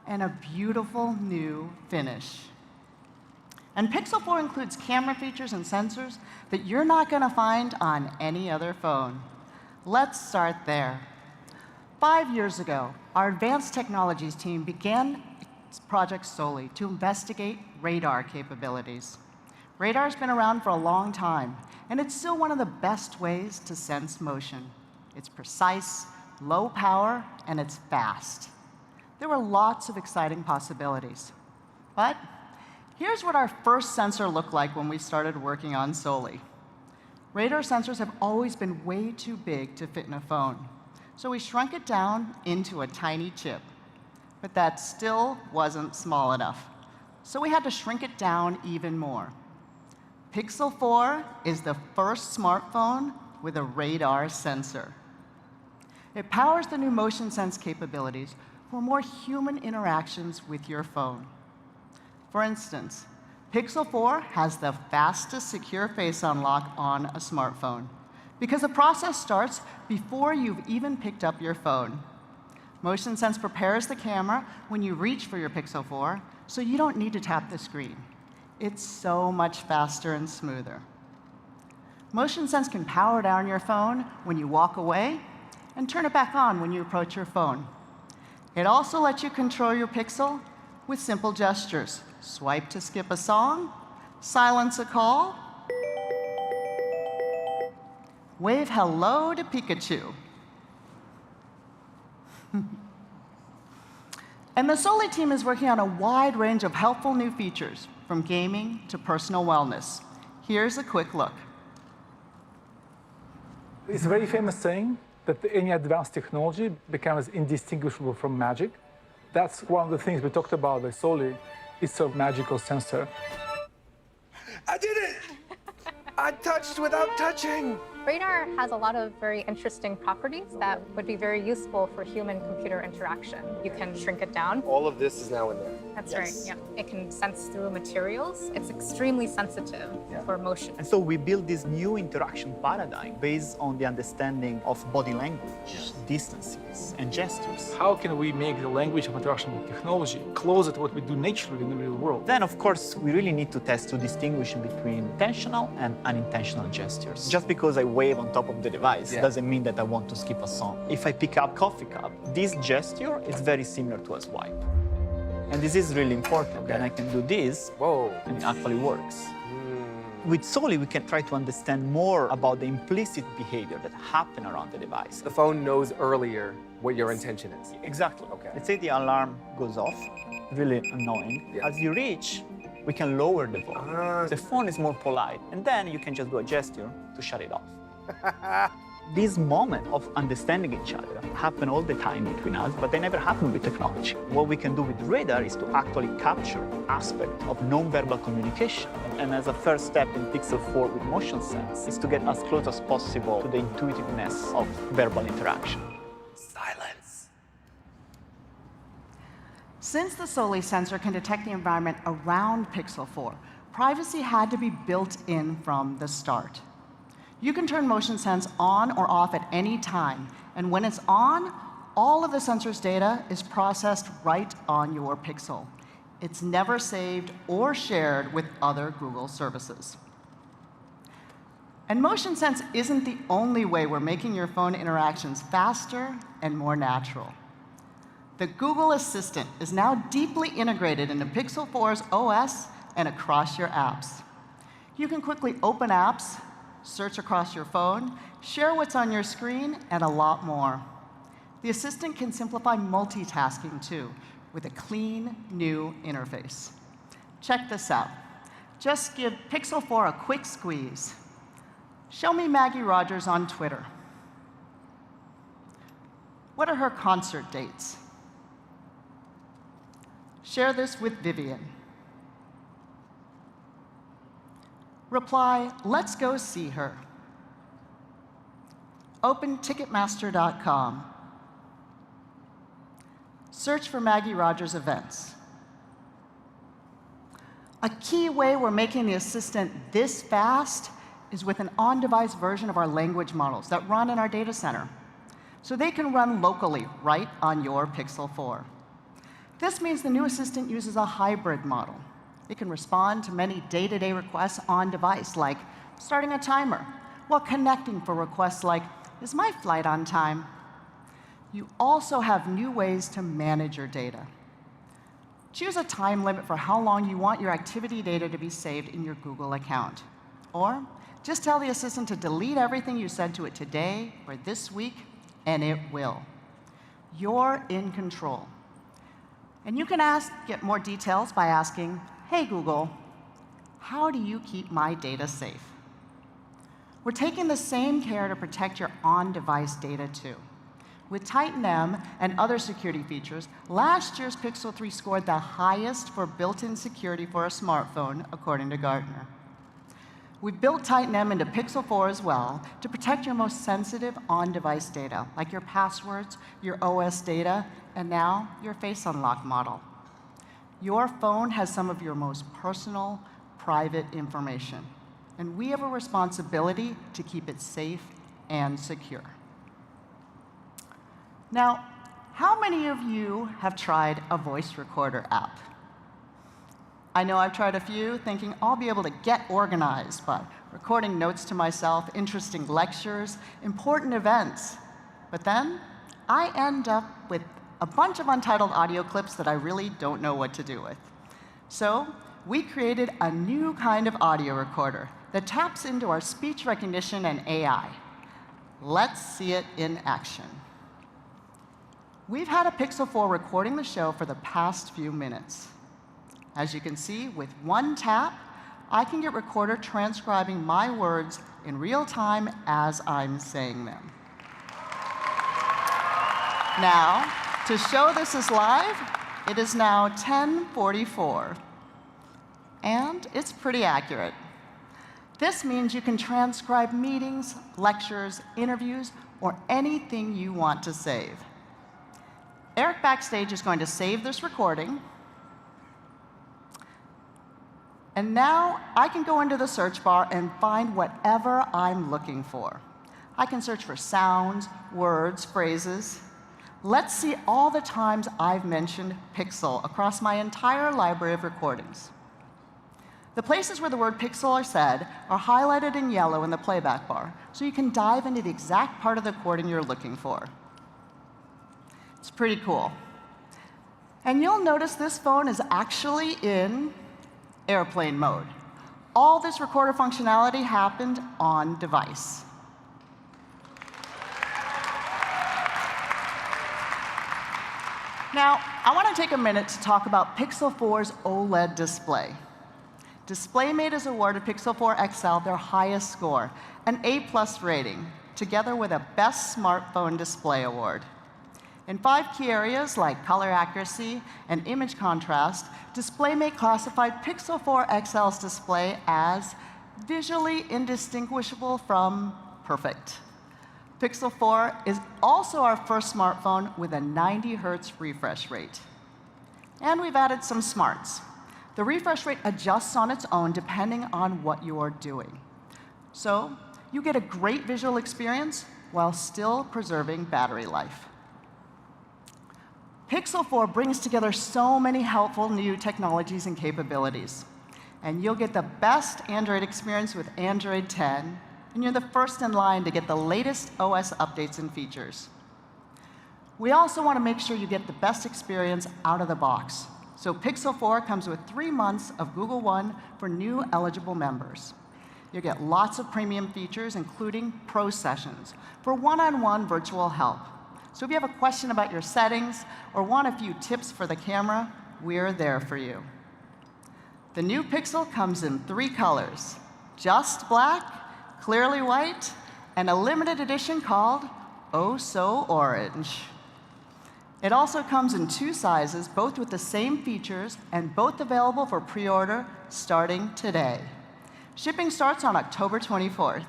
and a beautiful new finish. And Pixel 4 includes camera features and sensors that you're not going to find on any other phone. Let's start there. 5 years ago, our advanced technologies team began Project Soli to investigate radar capabilities. Radar's been around for a long time, and it's still one of the best ways to sense motion. It's precise, low power, and it's fast. There were lots of exciting possibilities. But here's what our first sensor looked like when we started working on Soli. Radar sensors have always been way too big to fit in a phone, so we shrunk it down into a tiny chip. But that still wasn't small enough, so we had to shrink it down even more. Pixel 4 is the first smartphone with a radar sensor. It powers the new motion sense capabilities for more human interactions with your phone. For instance, Pixel 4 has the fastest secure face unlock on a smartphone because the process starts before you've even picked up your phone. Motion Sense prepares the camera when you reach for your Pixel 4, so you don't need to tap the screen. It's so much faster and smoother. Motion Sense can power down your phone when you walk away and turn it back on when you approach your phone. It also lets you control your Pixel with simple gestures. Swipe to skip a song, silence a call, wave hello to Pikachu. And the Soli team is working on a wide range of helpful new features, from gaming to personal wellness. Here's a quick look. It's a very famous saying that any advanced technology becomes indistinguishable from magic. That's one of the things we talked about with Soli. It's a magical sensor. I did it! I touched without touching! Radar has a lot of very interesting properties that would be very useful for human-computer interaction. You can shrink it down. All of this is now in there. That's right, yeah. It can sense through materials. It's extremely sensitive for motion. And so we built this new interaction paradigm based on the understanding of body language, distances, and gestures. How can we make the language of interaction with technology closer to what we do naturally in the real world? Then, of course, we really need to test to distinguish between intentional and unintentional gestures. Just because I wave on top of the device doesn't mean that I want to skip a song. If I pick up coffee cup, this gesture is very similar to a swipe. And this is really important. Then I can do this, and it actually works. With Soli, we can try to understand more about the implicit behavior that happen around the device. The phone knows earlier what your intention is. Exactly. Okay. Let's say the alarm goes off, really annoying. Yeah. As you reach, we can lower the volume. The phone is more polite, and then you can just do a gesture to shut it off. This moment of understanding each other happen all the time between us, but they never happen with technology. What we can do with radar is to actually capture aspect of non-verbal communication. And as a first step in Pixel 4 with motion sense is to get as close as possible to the intuitiveness of verbal interaction. Silence. Since the Soli sensor can detect the environment around Pixel 4, privacy had to be built in from the start. You can turn motion sense on or off at any time, and when it's on, all of the sensor's data is processed right on your Pixel. It's never saved or shared with other Google services. And Motion Sense isn't the only way we're making your phone interactions faster and more natural. The Google Assistant is now deeply integrated into Pixel 4's OS and across your apps. You can quickly open apps, search across your phone, share what's on your screen, and a lot more. The Assistant can simplify multitasking, too, with a clean, new interface. Check this out. Just give Pixel 4 a quick squeeze. Show me Maggie Rogers on Twitter. What are her concert dates? Share this with Vivian. Reply, let's go see her. Open Ticketmaster.com. Search for Maggie Rogers events. A key way we're making the Assistant this fast is with an on-device version of our language models that run in our data center. So they can run locally right on your Pixel 4. This means the new Assistant uses a hybrid model. It can respond to many day-to-day requests on device, like starting a timer, while connecting for requests like, is my flight on time? You also have new ways to manage your data. Choose a time limit for how long you want your activity data to be saved in your Google account. Or just tell the Assistant to delete everything you said to it today or this week, and it will. You're in control. And you can get more details by asking, hey, Google, how do you keep my data safe? We're taking the same care to protect your on-device data, too. With Titan M and other security features, last year's Pixel 3 scored the highest for built-in security for a smartphone, according to Gartner. We've built Titan M into Pixel 4 as well to protect your most sensitive on-device data, like your passwords, your OS data, and now your Face Unlock model. Your phone has some of your most personal, private information, and we have a responsibility to keep it safe and secure. Now, how many of you have tried a voice recorder app? I know I've tried a few, thinking I'll be able to get organized by recording notes to myself, interesting lectures, important events. But then I end up with a bunch of untitled audio clips that I really don't know what to do with. So we created a new kind of audio recorder that taps into our speech recognition and AI. Let's see it in action. We've had a Pixel 4 recording the show for the past few minutes. As you can see, with one tap, I can get Recorder transcribing my words in real time as I'm saying them. Now, to show this is live, it is now 10:44. And it's pretty accurate. This means you can transcribe meetings, lectures, interviews, or anything you want to save. Eric backstage is going to save this recording. And now I can go into the search bar and find whatever I'm looking for. I can search for sounds, words, phrases. Let's see all the times I've mentioned Pixel across my entire library of recordings. The places where the word Pixel are said are highlighted in yellow in the playback bar, so you can dive into the exact part of the recording you're looking for. It's pretty cool. And you'll notice this phone is actually in airplane mode. All this recorder functionality happened on device. Now, I want to take a minute to talk about Pixel 4's OLED display. DisplayMate has awarded Pixel 4 XL their highest score, an A+ rating, together with a Best Smartphone Display award. In 5 key areas like color accuracy and image contrast, DisplayMate classified Pixel 4 XL's display as visually indistinguishable from perfect. Pixel 4 is also our first smartphone with a 90 Hz refresh rate. And we've added some smarts. The refresh rate adjusts on its own depending on what you're doing. So you get a great visual experience while still preserving battery life. Pixel 4 brings together so many helpful new technologies and capabilities. And you'll get the best Android experience with Android 10, and you're the first in line to get the latest OS updates and features. We also want to make sure you get the best experience out of the box. So Pixel 4 comes with 3 months of Google One for new eligible members. You'll get lots of premium features, including Pro Sessions for one-on-one virtual help. So if you have a question about your settings or want a few tips for the camera, we're there for you. The new Pixel comes in 3 colors: just black, clearly white, and a limited edition called Oh So Orange. It also comes in 2 sizes, both with the same features and both available for pre-order starting today. Shipping starts on October 24th.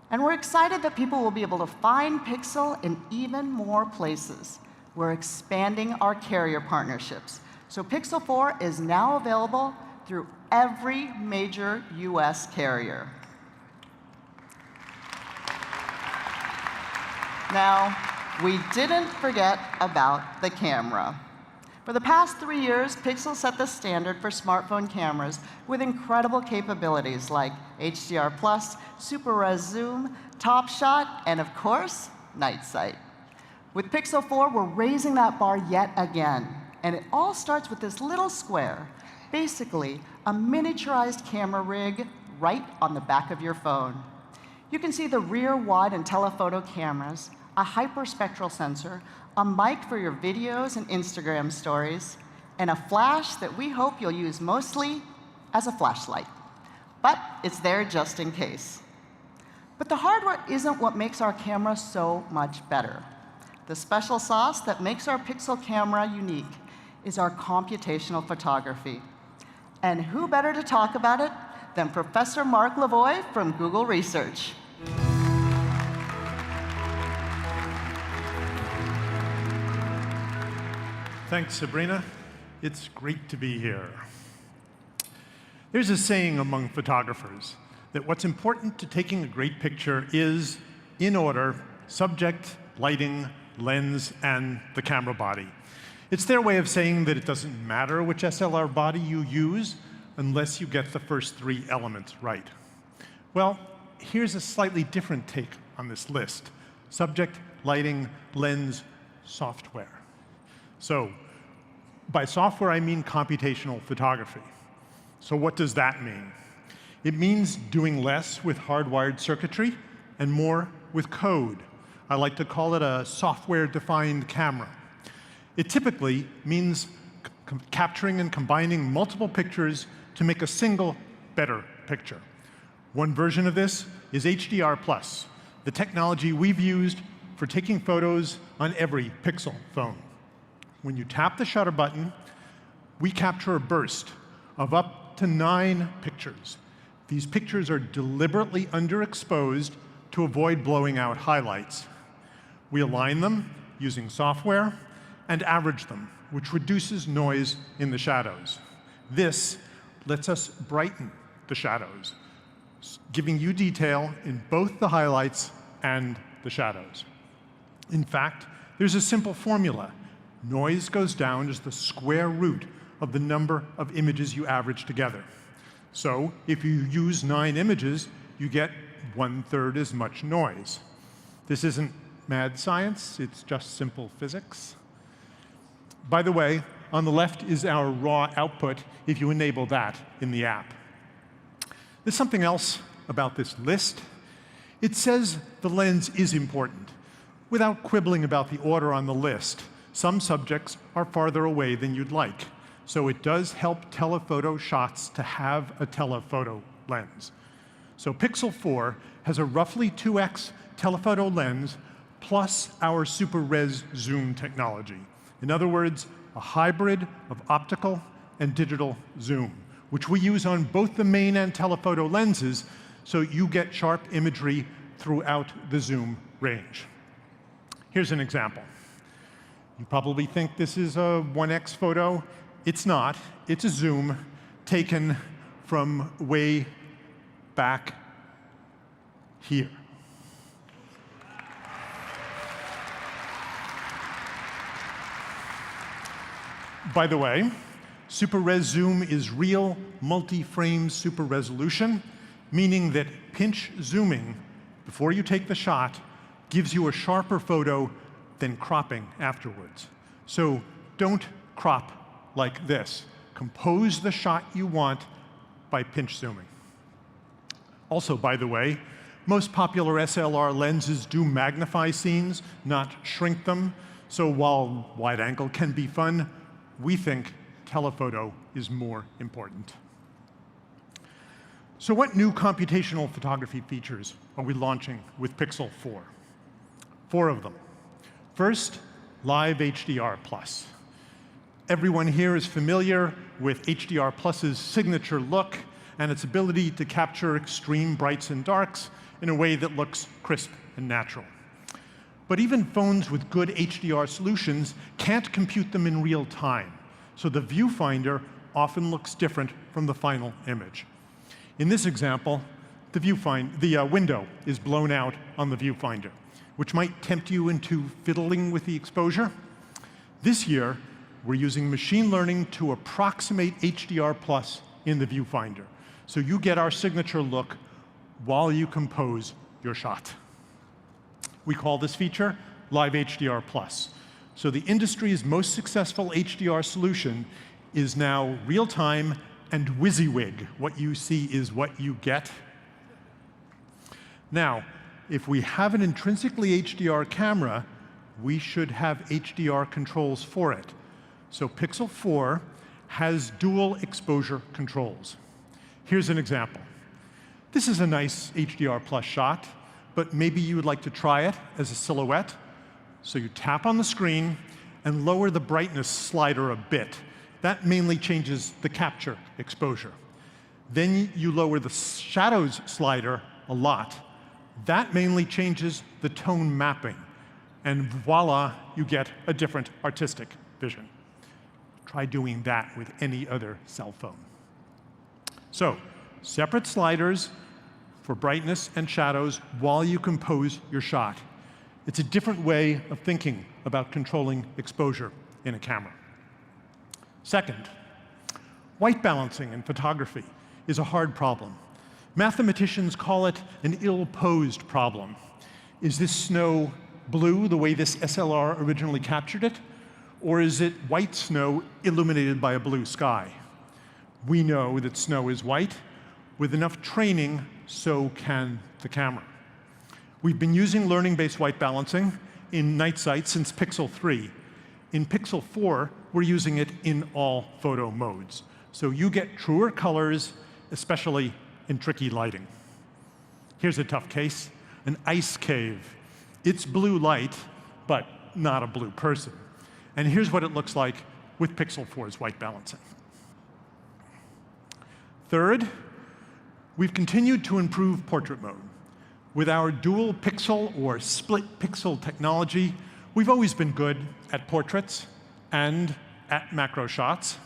And we're excited that people will be able to find Pixel in even more places. We're expanding our carrier partnerships. So Pixel 4 is now available through every major US carrier. Now, we didn't forget about the camera. For the past 3 years, Pixel set the standard for smartphone cameras with incredible capabilities like HDR+, Super Res Zoom, Top Shot, and of course, Night Sight. With Pixel 4, we're raising that bar yet again. And it all starts with this little square, basically a miniaturized camera rig right on the back of your phone. You can see the rear wide and telephoto cameras, a hyperspectral sensor, a mic for your videos and Instagram stories, and a flash that we hope you'll use mostly as a flashlight. But it's there just in case. But the hardware isn't what makes our camera so much better. The special sauce that makes our Pixel camera unique is our computational photography. And who better to talk about it than Professor Mark Lavoie from Google Research. Thanks, Sabrina. It's great to be here. There's a saying among photographers that what's important to taking a great picture is, in order, subject, lighting, lens, and the camera body. It's their way of saying that it doesn't matter which SLR body you use unless you get the first 3 elements right. Well, here's a slightly different take on this list: subject, lighting, lens, software. So by software, I mean computational photography. So what does that mean? It means doing less with hardwired circuitry and more with code. I like to call it a software-defined camera. It typically means capturing and combining multiple pictures to make a single, better picture. One version of this is HDR+, the technology we've used for taking photos on every Pixel phone. When you tap the shutter button, we capture a burst of up to 9 pictures. These pictures are deliberately underexposed to avoid blowing out highlights. We align them using software and average them, which reduces noise in the shadows. This lets us brighten the shadows, giving you detail in both the highlights and the shadows. In fact, there's a simple formula. Noise goes down as the square root of the number of images you average together. So if you use 9 images, you get 1/3 as much noise. This isn't mad science, it's just simple physics. By the way, on the left is our raw output if you enable that in the app. There's something else about this list. It says the lens is important, without quibbling about the order on the list. Some subjects are farther away than you'd like, so it does help telephoto shots to have a telephoto lens. So Pixel 4 has a roughly 2x telephoto lens plus our Super Res Zoom technology. In other words, a hybrid of optical and digital zoom, which we use on both the main and telephoto lenses, so you get sharp imagery throughout the zoom range. Here's an example. You probably think this is a 1x photo. It's not. It's a zoom taken from way back here. By the way, super res zoom is real multi-frame super resolution, meaning that pinch zooming before you take the shot gives you a sharper photo than cropping afterwards. So don't crop like this. Compose the shot you want by pinch zooming. Also, by the way, most popular SLR lenses do magnify scenes, not shrink them. So while wide angle can be fun, we think telephoto is more important. So what new computational photography features are we launching with Pixel 4? 4 of them. First, Live HDR+. Everyone here is familiar with HDR+'s signature look and its ability to capture extreme brights and darks in a way that looks crisp and natural. But even phones with good HDR solutions can't compute them in real time, so the viewfinder often looks different from the final image. In this example, the window is blown out on the viewfinder, which might tempt you into fiddling with the exposure. This year, we're using machine learning to approximate HDR+ in the viewfinder, so you get our signature look while you compose your shot. We call this feature Live HDR+. So the industry's most successful HDR solution is now real-time and WYSIWYG. What you see is what you get. Now, if we have an intrinsically HDR camera, we should have HDR controls for it. So Pixel 4 has dual exposure controls. Here's an example. This is a nice HDR+ shot, but maybe you would like to try it as a silhouette. So you tap on the screen and lower the brightness slider a bit. That mainly changes the capture exposure. Then you lower the shadows slider a lot. That mainly changes the tone mapping. And voila, you get a different artistic vision. Try doing that with any other cell phone. So, separate sliders for brightness and shadows while you compose your shot. It's a different way of thinking about controlling exposure in a camera. Second, white balancing in photography is a hard problem. Mathematicians call it an ill-posed problem. Is this snow blue the way this SLR originally captured it? Or is it white snow illuminated by a blue sky? We know that snow is white. With enough training, so can the camera. We've been using learning-based white balancing in night sight since Pixel 3. In Pixel 4, we're using it in all photo modes. So you get truer colors, especially in tricky lighting. Here's a tough case, an ice cave. It's blue light, but not a blue person. And here's what it looks like with Pixel 4's white balancing. Third, we've continued to improve portrait mode. With our dual pixel or split pixel technology, we've always been good at portraits and at macro shots.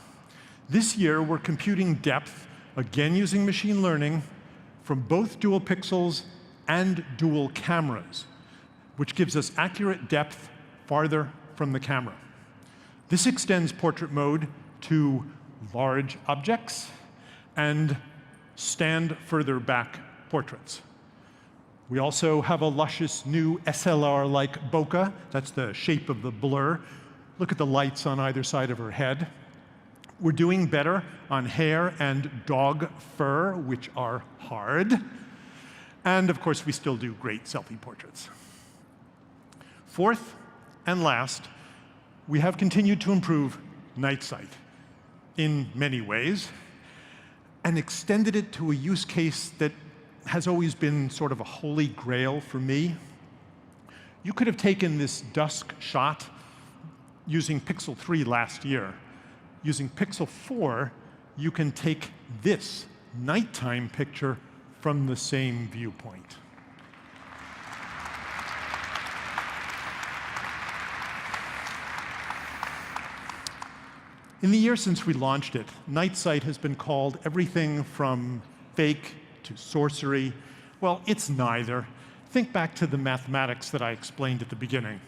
This year, we're computing depth, again using machine learning, from both dual pixels and dual cameras, which gives us accurate depth farther from the camera. This extends portrait mode to large objects and stand further back portraits. We also have a luscious new SLR-like bokeh. That's the shape of the blur. Look at the lights on either side of her head. We're doing better on hair and dog fur, which are hard. And of course, we still do great selfie portraits. Fourth and last, we have continued to improve night sight in many ways and extended it to a use case that has always been sort of a holy grail for me. You could have taken this dusk shot using Pixel 3 last year. Using Pixel 4, you can take this nighttime picture from the same viewpoint. In the year since we launched it, night sight has been called everything from fake to sorcery. Well, it's neither. Think back to the mathematics that I explained at the beginning.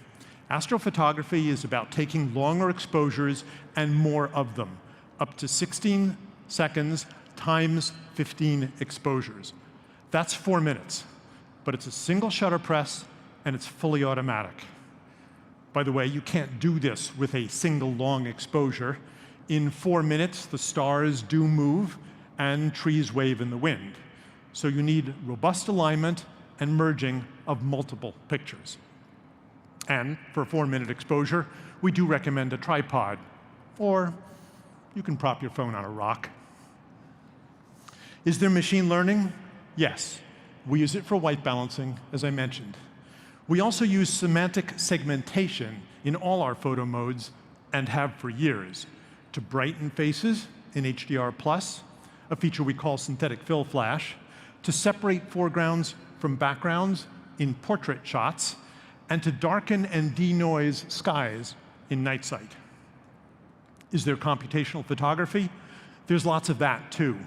Astrophotography is about taking longer exposures and more of them, up to 16 seconds times 15 exposures. That's 4 minutes, but it's a single shutter press and it's fully automatic. By the way, you can't do this with a single long exposure. In 4 minutes, the stars do move and trees wave in the wind. So you need robust alignment and merging of multiple pictures. And for a 4-minute exposure, we do recommend a tripod, or you can prop your phone on a rock. Is there machine learning? Yes. We use it for white balancing, as I mentioned. We also use semantic segmentation in all our photo modes, and have for years, to brighten faces in HDR+, a feature we call synthetic fill flash, to separate foregrounds from backgrounds in portrait shots, and to darken and denoise skies in night sight. Is there computational photography? There's lots of that, too.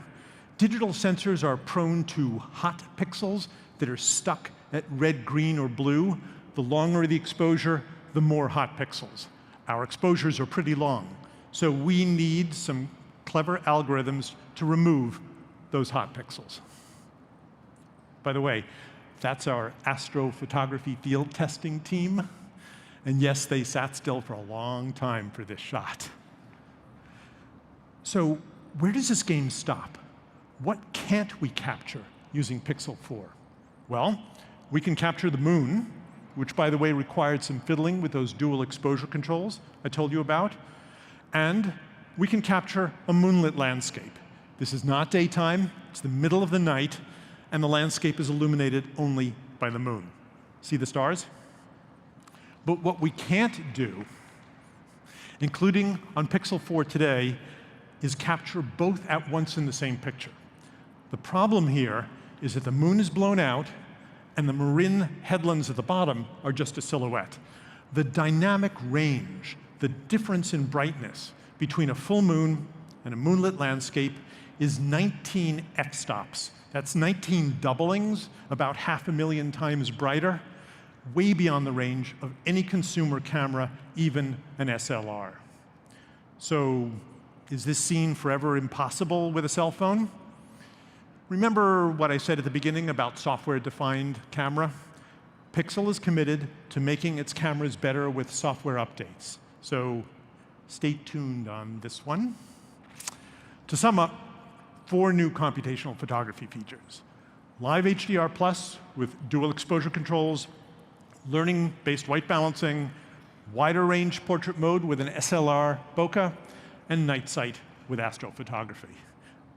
Digital sensors are prone to hot pixels that are stuck at red, green, or blue. The longer the exposure, the more hot pixels. Our exposures are pretty long, so we need some clever algorithms to remove those hot pixels. By the way, that's our astrophotography field testing team. And yes, they sat still for a long time for this shot. So where does this game stop? What can't we capture using Pixel 4? Well, we can capture the moon, which, by the way, required some fiddling with those dual exposure controls I told you about. And we can capture a moonlit landscape. This is not daytime, it's the middle of the night, and the landscape is illuminated only by the moon. See the stars? But what we can't do, including on Pixel 4 today, is capture both at once in the same picture. The problem here is that the moon is blown out and the Marin headlands at the bottom are just a silhouette. The dynamic range, the difference in brightness between a full moon and a moonlit landscape is 19 f-stops. That's 19 doublings, about 500,000 times brighter, way beyond the range of any consumer camera, even an SLR. So, is this scene forever impossible with a cell phone? Remember what I said at the beginning about software-defined camera? Pixel is committed to making its cameras better with software updates. So stay tuned on this one. To sum up, 4 new computational photography features. Live HDR+ with dual exposure controls, learning-based white balancing, wider range portrait mode with an SLR bokeh, and night sight with astrophotography.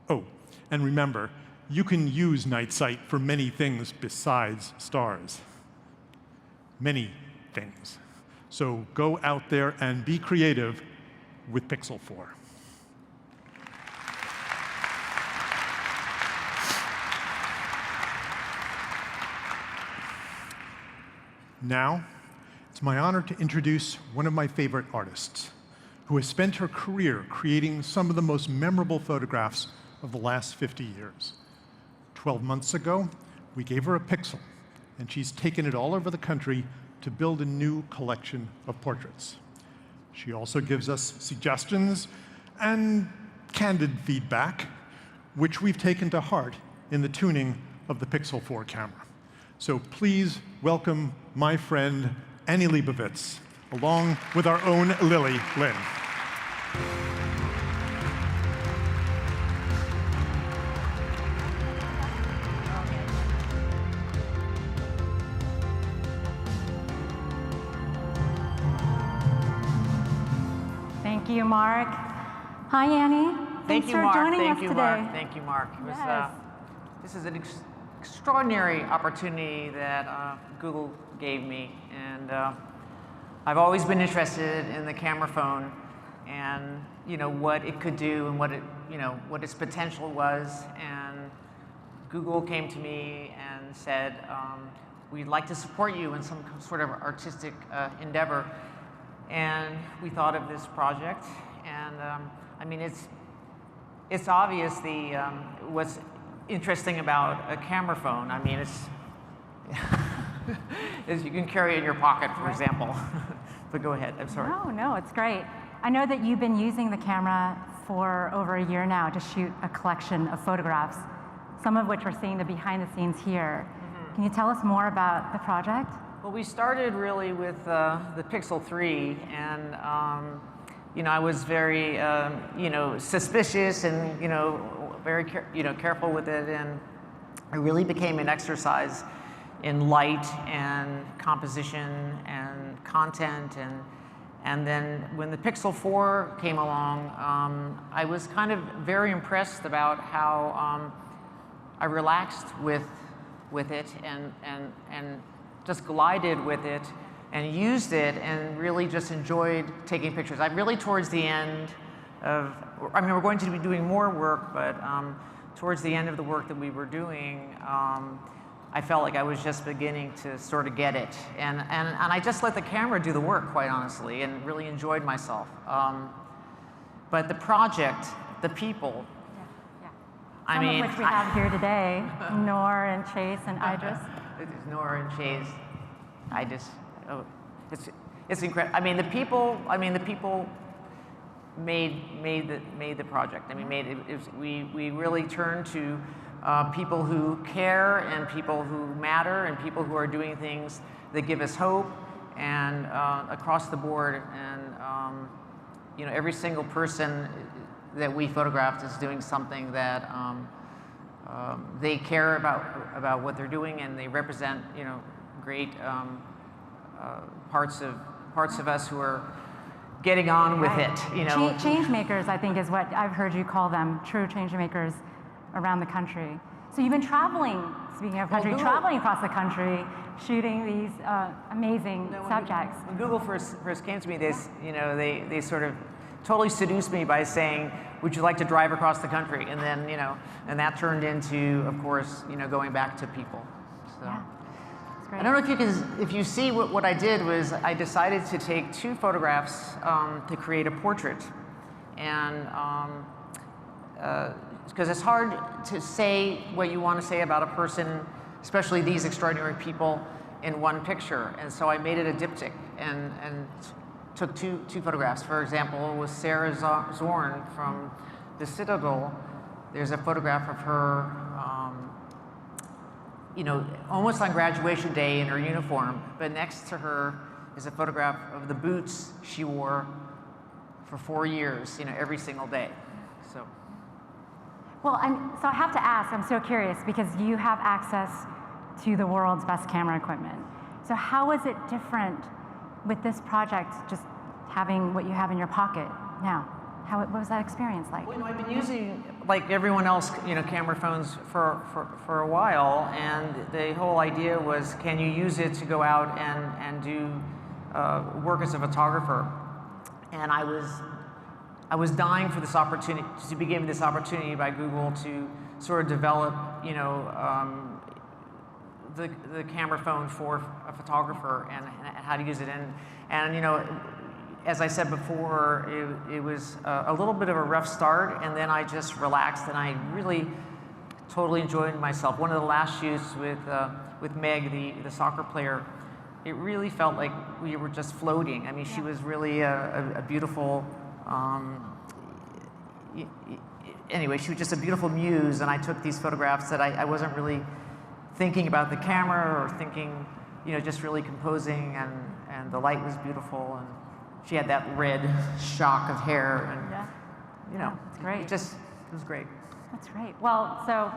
Oh, and remember, you can use night sight for many things besides stars. Many things. So go out there and be creative with Pixel 4. Now, it's my honor to introduce one of my favorite artists, who has spent her career creating some of the most memorable photographs of the last 50 years. 12 months ago, we gave her a Pixel, and she's taken it all over the country to build a new collection of portraits. She also gives us suggestions and candid feedback, which we've taken to heart in the tuning of the Pixel 4 camera. So please welcome my friend, Annie Leibovitz, along with our own Lily Lin. Thank you, Mark. Hi, Annie. Thanks for joining us today. Thank you, Mark. This is an extraordinary opportunity that Google gave me, and I've always been interested in the camera phone and what it could do and what its potential was. And Google came to me and said, we'd like to support you in some sort of artistic endeavor. And we thought of this project, and I mean, it's obvious what's interesting about a camera phone. I mean, is you can carry it in your pocket, for example. But go ahead, I'm sorry. No, it's great. I know that you've been using the camera for over a year now to shoot a collection of photographs, some of which we're seeing the behind the scenes here. Can you tell us more about the project? Well, we started really with the Pixel 3, and I was very suspicious and very careful with it, and it really became an exercise in light and composition and content, and then when the Pixel 4 came along, I was kind of very impressed about how I relaxed with it and just glided with it and used it and really just enjoyed taking pictures. I really, towards the end of, we're going to be doing more work, but towards the end of the work that we were doing, I felt like I was just beginning to sort of get it. And I just let the camera do the work, quite honestly, and really enjoyed myself. But the project, the people, Some of which we have here today, Nor and Chase and Idris. Nor and Chase, it's incredible. The people made the project. We really turned to people who care and people who matter and people who are doing things that give us hope, and across the board. And every single person that we photographed is doing something that they care about what they're doing, and they represent great parts of us who are getting on with it. Change makers, I think, is what I've heard you call them, true change makers around the country. So you've been traveling, speaking of country, traveling across the country, shooting these amazing subjects. When Google first came to me, they sort of totally seduced me by saying, would you like to drive across the country? And then, and that turned into, of course, going back to people. So. Yeah. I don't know if you see what I did was I decided to take 2 photographs to create a portrait. And because it's hard to say what you want to say about a person, especially these extraordinary people, in one picture. And so I made it a diptych and took two photographs. For example, with Sarah Zorn from the Citadel, there's a photograph of her almost on graduation day in her uniform, but next to her is a photograph of the boots she wore for 4 years, every single day. So. Well, so I have to ask, I'm so curious, because you have access to the world's best camera equipment. So how is it different with this project, just having what you have in your pocket now? What was that experience like? Well, I've been using, like everyone else, camera phones for a while, and the whole idea was, can you use it to go out and do work as a photographer? And I was dying for this opportunity, to be given this opportunity by Google to sort of develop, the camera phone for a photographer and how to use it. And as I said before, it was a little bit of a rough start, and then I just relaxed, and I really totally enjoyed myself. One of the last shoots with Meg, the soccer player, it really felt like we were just floating. She was really a beautiful, anyway, she was just a beautiful muse, and I took these photographs that I wasn't really thinking about the camera or thinking, just really composing, and the light was beautiful, and she had that red shock of hair, and it's great. It was great. That's great. Well, so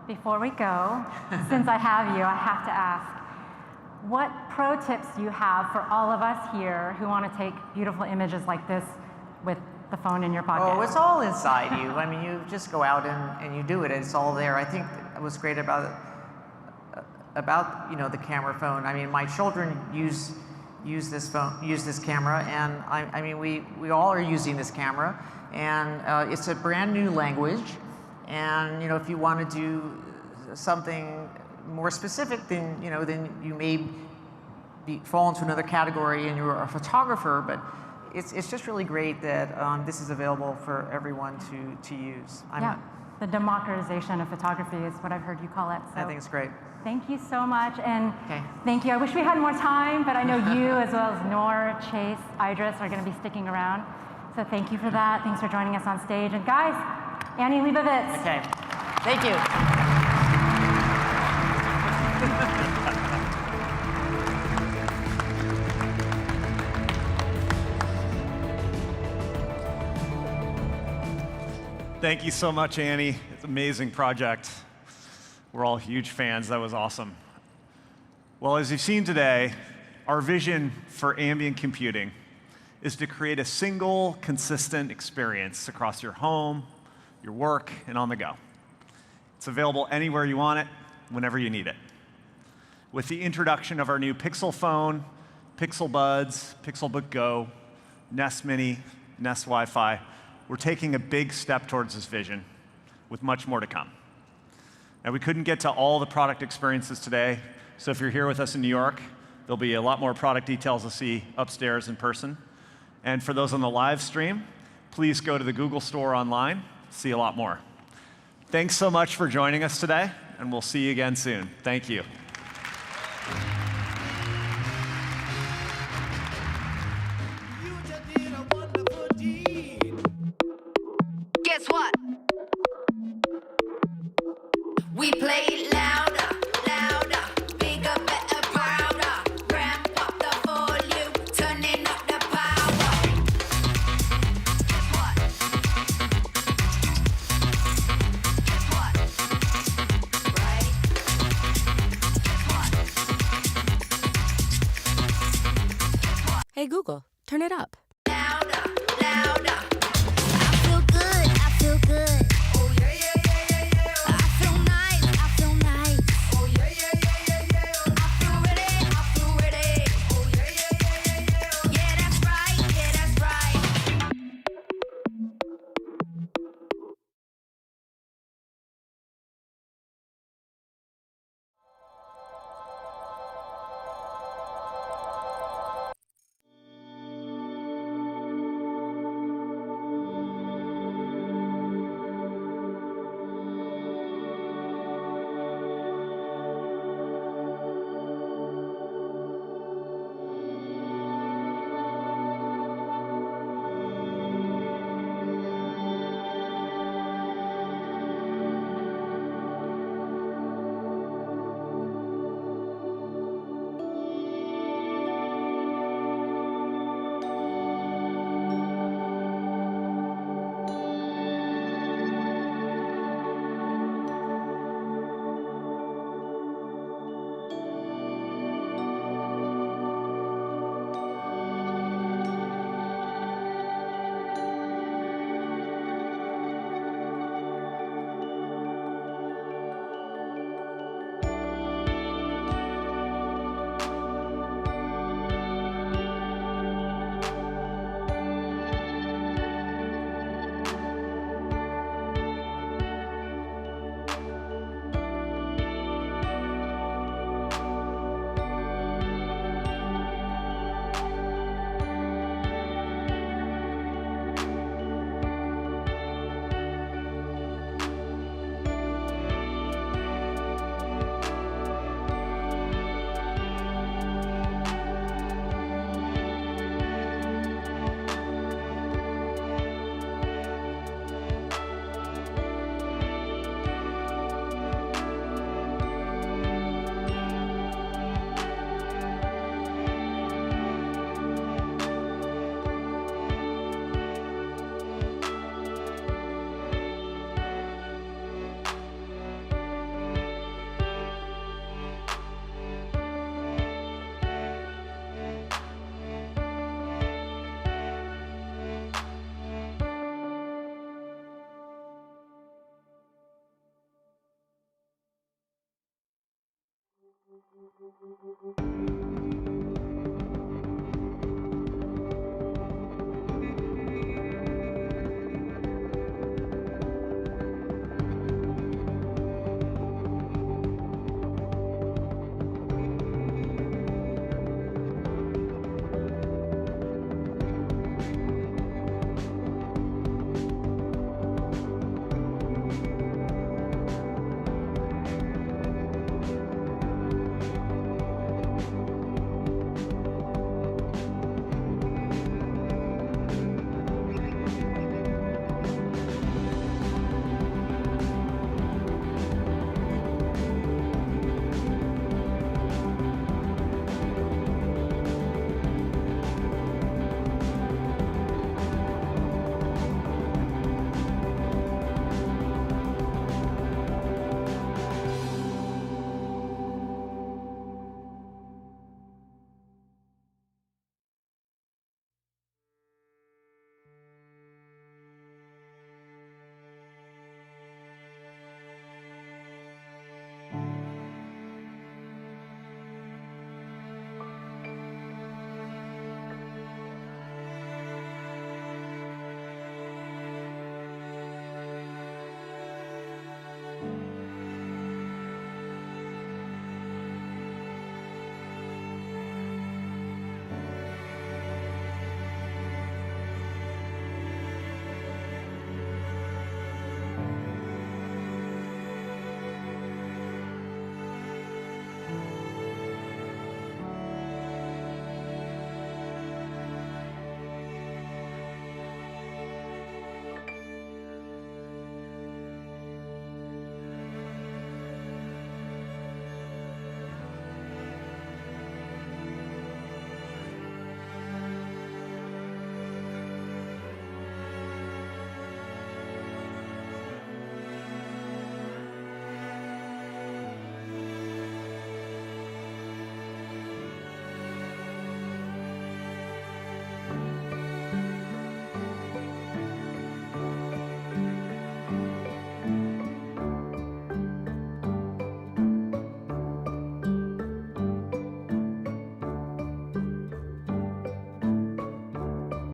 before we go, since I have you, I have to ask, what pro tips do you have for all of us here who want to take beautiful images like this with the phone in your pocket? Oh, it's all inside you. You just go out and you do it. It's all there. I think what's great about the camera phone. My children use this camera, and we all are using this camera, and it's a brand new language, and if you want to do something more specific, then you may fall into another category and you're a photographer, but it's just really great that this is available for everyone to use. The democratization of photography is what I've heard you call it. So. I think it's great. Thank you so much, and thank you. I wish we had more time, but I know you, as well as Nor, Chase, Idris, are going to be sticking around. So thank you for that. Thanks for joining us on stage. And guys, Annie Leibovitz. Okay, thank you. Thank you so much, Annie. It's an amazing project. We're all huge fans. That was awesome. Well, as you've seen today, our vision for ambient computing is to create a single, consistent experience across your home, your work, and on the go. It's available anywhere you want it, whenever you need it. With the introduction of our new Pixel phone, Pixel Buds, Pixelbook Go, Nest Mini, Nest Wi-Fi, we're taking a big step towards this vision with much more to come. Now, we couldn't get to all the product experiences today, so if you're here with us in New York, there'll be a lot more product details to see upstairs in person. And for those on the live stream, please go to the Google Store online, see a lot more. Thanks so much for joining us today, and we'll see you again soon. Thank you. Guess what? We play it louder, louder, bigger, better, prouder. Ramp up the volume, turning up the power. What? What? Right? What? Hey Google, turn it up. Louder, louder. I feel good, I feel good. Oh yeah, yeah, yeah, yeah, yeah. I feel nice, I feel nice. Oh yeah, yeah, yeah, yeah, yeah. I feel ready, I feel ready. Oh yeah, yeah, yeah, yeah, yeah. Yeah, that's right, yeah, that's right.